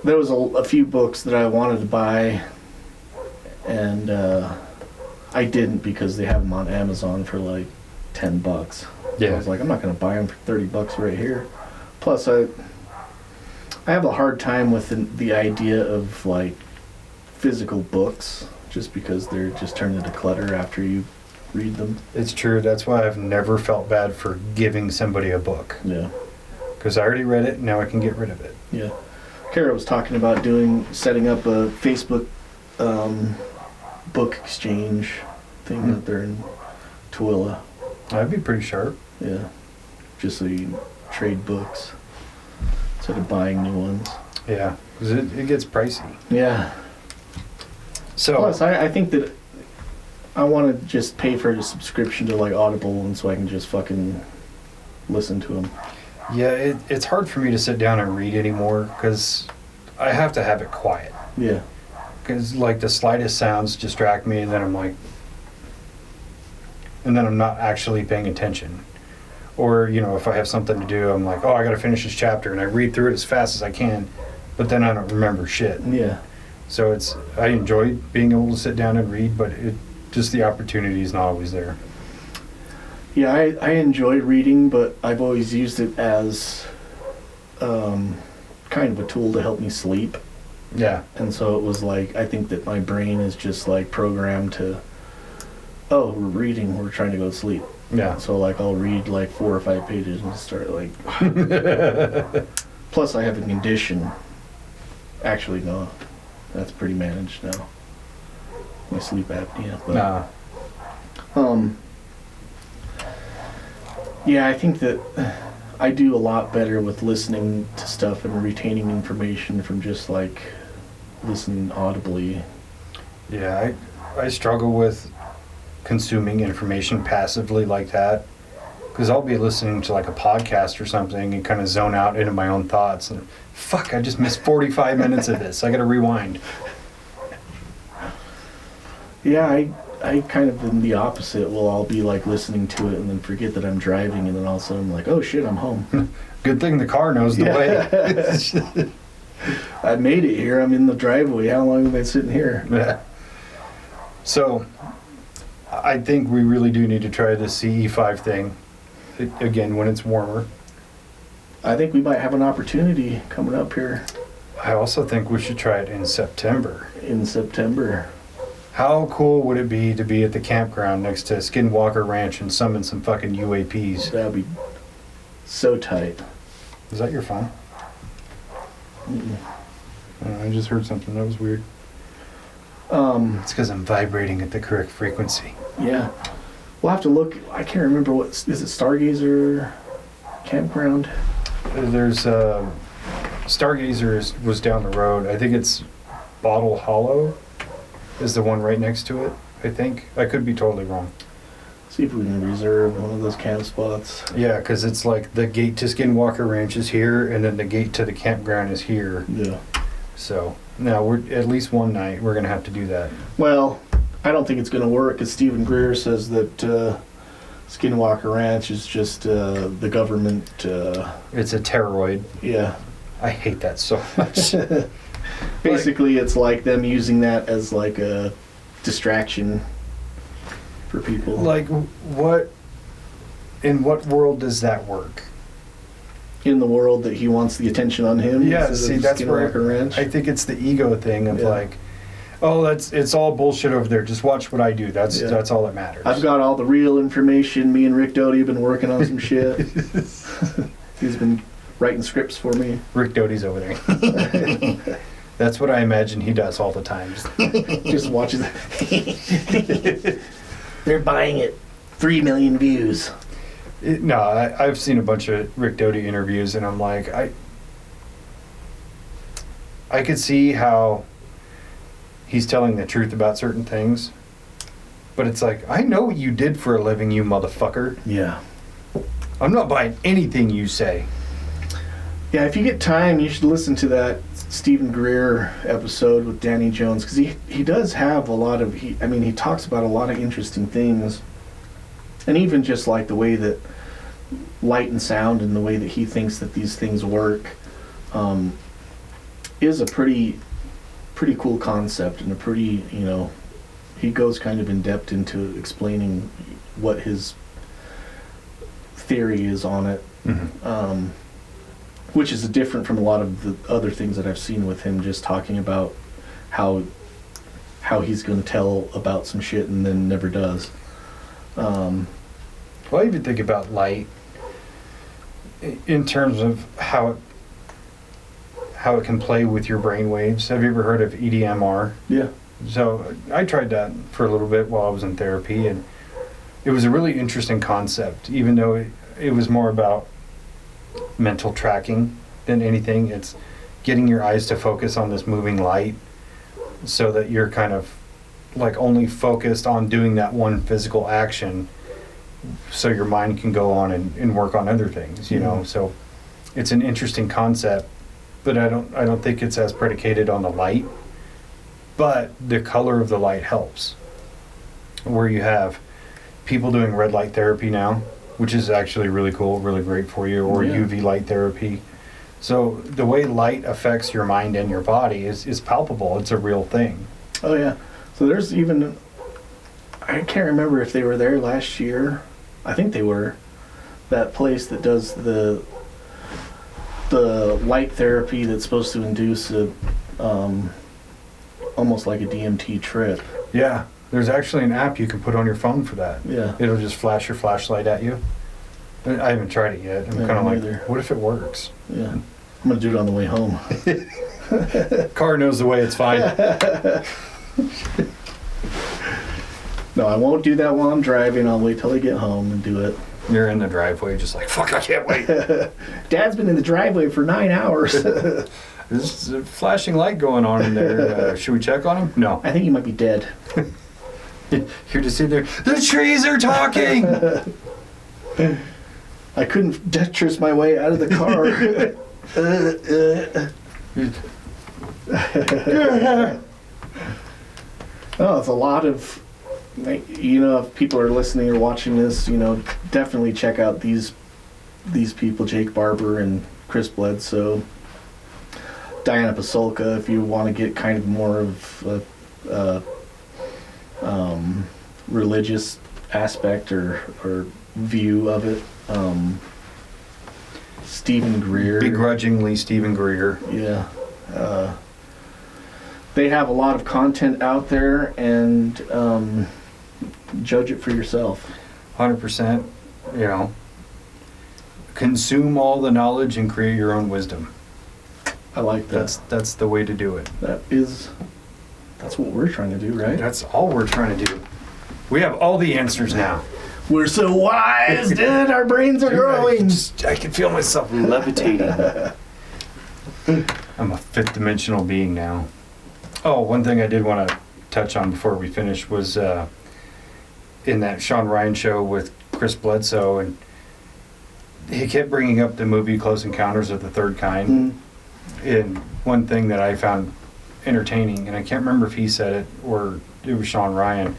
there was a few books that I wanted to buy, and I didn't because they have them on Amazon for like $10. Yeah. I was like, I'm not going to buy them for $30 right here. Plus, I have a hard time with the idea of like physical books, just because they're just turned into clutter after you read them. It's true. That's why I've never felt bad for giving somebody a book. Yeah. Because I already read it, now I can get rid of it. Yeah. Kara was talking about setting up a Facebook book exchange thing out there in Tooele. That'd be pretty sharp. Yeah. Just so you can trade books instead of buying new ones. Yeah, because it gets pricey. Yeah. So plus, I think that I want to just pay for a subscription to like Audible, and so I can just fucking listen to them. Yeah, it's hard for me to sit down and read anymore because I have to have it quiet. Yeah. Because like the slightest sounds distract me, and then I'm like, and then I'm not actually paying attention. Or, you know, if I have something to do, I'm like, oh, I got to finish this chapter, and I read through it as fast as I can, but then I don't remember shit. Yeah. So I enjoy being able to sit down and read, but just the opportunity is not always there. Yeah, I enjoy reading, but I've always used it as kind of a tool to help me sleep. Yeah. And so it was like, I think that my brain is just like programmed to, oh, we're reading, we're trying to go to sleep. Yeah. So like I'll read like 4 or 5 pages and start like... Plus I have a condition. Actually, no. That's pretty managed now. My sleep apnea. But, nah. Yeah, I think that I do a lot better with listening to stuff and retaining information from just like listening audibly. Yeah, I struggle with consuming information passively like that, because I'll be listening to like a podcast or something and kind of zone out into my own thoughts and fuck, I just missed 45 minutes of this. I gotta rewind. Yeah, I kind of am the opposite. Well, I'll be like listening to it and then forget that I'm driving, and then all of a sudden I'm like, oh shit, I'm home. Good thing the car knows the way. I made it here. I'm in the driveway. How long have I been sitting here? Yeah. So, I think we really do need to try the CE5 thing again when it's warmer. I think we might have an opportunity coming up here. I also think we should try it in September. In September. How cool would it be to be at the campground next to Skinwalker Ranch and summon some fucking UAPs? That'd be so tight. Is that your phone? Mm-mm. I just heard something. That was weird. It's because I'm vibrating at the correct frequency. Yeah. We'll have to look. I can't remember what is it. Stargazer campground. There's Stargazer was down the road. I think it's Bottle Hollow is the one right next to it. I think I could be totally wrong. See if we can reserve one of those camp spots. Yeah, because it's like the gate to Skinwalker Ranch is here, and then the gate to the campground is here. Yeah. So now we're at least one night we're gonna have to do that. Well, I don't think it's going to work because Stephen Greer says that Skinwalker Ranch is just the government. It's a terroroid. Yeah. I hate that so much. Basically, it's like them using that as like a distraction for people. Like, what? In what world does that work? In the world that he wants the attention on him. Yeah, see, that's where Ranch. I think it's the ego thing of like, oh, it's all bullshit over there. Just watch what I do. That's all that matters. I've got all the real information. Me and Rick Doty have been working on some shit. He's been writing scripts for me. Rick Doty's over there. That's what I imagine he does all the time. Just watches it. They're buying it. 3 million views. I've seen a bunch of Rick Doty interviews, and I'm like, I could see how he's telling the truth about certain things, but it's like, I know what you did for a living, you motherfucker. Yeah. I'm not buying anything you say. Yeah, if you get time, you should listen to that Stephen Greer episode with Danny Jones, because he does have a lot of, he talks about a lot of interesting things, and even just like the way that light and sound and the way that he thinks that these things work is a pretty cool concept, and a pretty, he goes kind of in depth into explaining what his theory is on it. Mm-hmm. Which is different from a lot of the other things that I've seen with him, just talking about how he's going to tell about some shit and then never does. Well, I even think about light in terms of how it can play with your brain waves. Have you ever heard of EDMR? Yeah. So I tried that for a little bit while I was in therapy, and it was a really interesting concept, even though it was more about mental tracking than anything. It's getting your eyes to focus on this moving light so that you're kind of like only focused on doing that one physical action, so your mind can go on and work on other things, you know. So it's an interesting concept, but I don't think it's as predicated on the light, but the color of the light helps. Where you have people doing red light therapy now, which is actually really cool, really great for you, or UV light therapy. So the way light affects your mind and your body is palpable. It's a real thing. Oh, yeah. So there's even, I can't remember if they were there last year. I think they were. That place that does the light therapy that's supposed to induce a, almost like a DMT trip. Yeah. There's actually an app you can put on your phone for that. Yeah. It'll just flash your flashlight at you. I haven't tried it yet. I'm kind of like, what if it works? Yeah. I'm going to do it on the way home. Car knows the way, it's fine. No, I won't do that while I'm driving. I'll wait till I get home and do it. You're in the driveway just like, fuck, I can't wait. Dad's been in the driveway for 9 hours. There's a flashing light going on in there. Should we check on him? No. I think he might be dead. You're just sitting there. The trees are talking! I couldn't Tetris my way out of the car. Oh, it's a lot of, if people are listening or watching this, definitely check out these people, Jake Barber and Chris Bledsoe. Diana Pasulka, if you want to get kind of more of a religious aspect or view of it. Stephen Greer. Begrudgingly Stephen Greer. Yeah. They have a lot of content out there, and judge it for yourself. 100%. Consume all the knowledge and create your own wisdom. I like that. That's the way to do it. That is That's what we're trying to do, right? That's all we're trying to do. We have all the answers now. We're so wise, dude. Our brains are growing. I can feel myself levitating. I'm a fifth dimensional being now. Oh, one thing I did want to touch on before we finish was in that Sean Ryan show with Chris Bledsoe, and he kept bringing up the movie Close Encounters of the Third Kind. And one thing that I found entertaining, and I can't remember if he said it or it was Sean Ryan,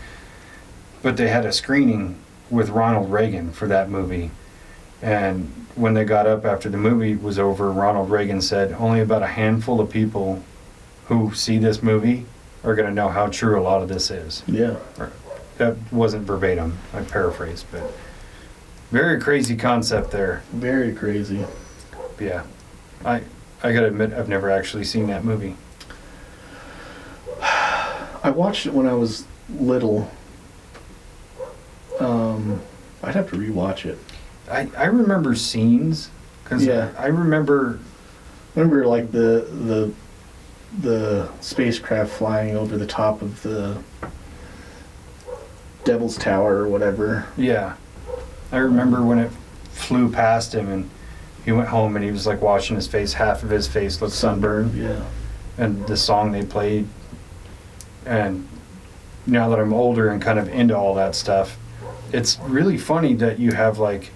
but they had a screening with Ronald Reagan for that movie. And when they got up after the movie was over, Ronald Reagan said, only about a handful of people who see this movie are going to know how true a lot of this is. Yeah. That wasn't verbatim, I paraphrased, but very crazy concept there. Very crazy. Yeah. I gotta admit, I've never actually seen that movie. I watched it when I was little. I'd have to rewatch it. I remember scenes, because Yeah. I remember... Remember, like, the spacecraft flying over the top of the Devil's Tower or whatever. Yeah. I remember when it flew past him and he went home and he was like washing his face. Half of his face looked sunburned. Yeah. And the song they played. And now that I'm older and kind of into all that stuff, it's really funny that you have like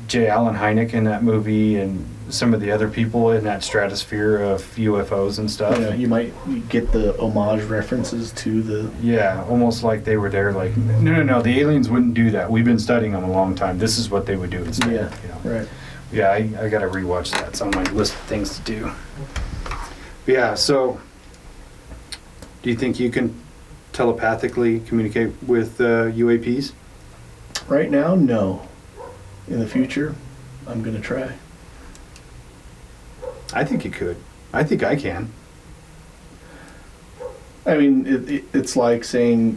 J. Allen Hynek in that movie and some of the other people in that stratosphere of UFOs and stuff. Yeah, you might get the homage references to the... Yeah, almost like they were there like, no, the aliens wouldn't do that. We've been studying them a long time. This is what they would do instead. Yeah, you know? right. Yeah, I got to rewatch that. It's on my list of things to do. Yeah, so do you think you can telepathically communicate with UAPs? Right now, no. In the future, I'm going to try. I think you could. I think I can. I mean, it's like saying,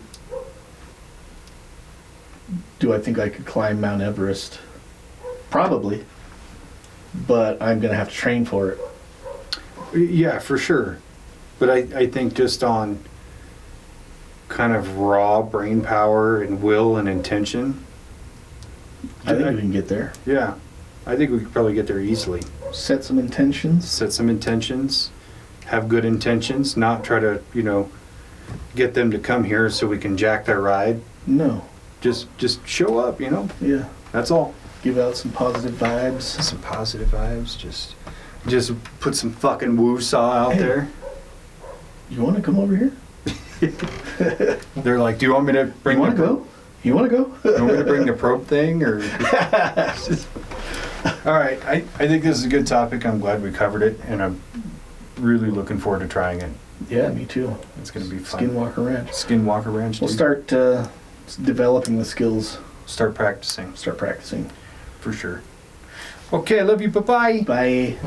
do I think I could climb Mount Everest? Probably. But I'm going to have to train for it. Yeah, for sure. But I think just on kind of raw brain power and will and intention. I think we can get there. Yeah. I think we could probably get there easily. Set some intentions. Set some intentions. Have good intentions. Not try to, get them to come here so we can jack their ride. No. Just show up, Yeah. That's all. Give out some positive vibes. Some positive vibes. Just put some fucking woo-saw out there. You want to come over here? They're like, do you want me to bring You want to go? You want to go? You want me to bring the probe thing? Or all right. I think this is a good topic. I'm glad we covered it, and I'm really looking forward to trying it. Yeah, me too. It's going to be fun. Skinwalker Ranch. Skinwalker Ranch. We'll dude. start developing the skills. Start practicing. Start practicing. For sure. Okay, I love you. Bye-bye. Bye.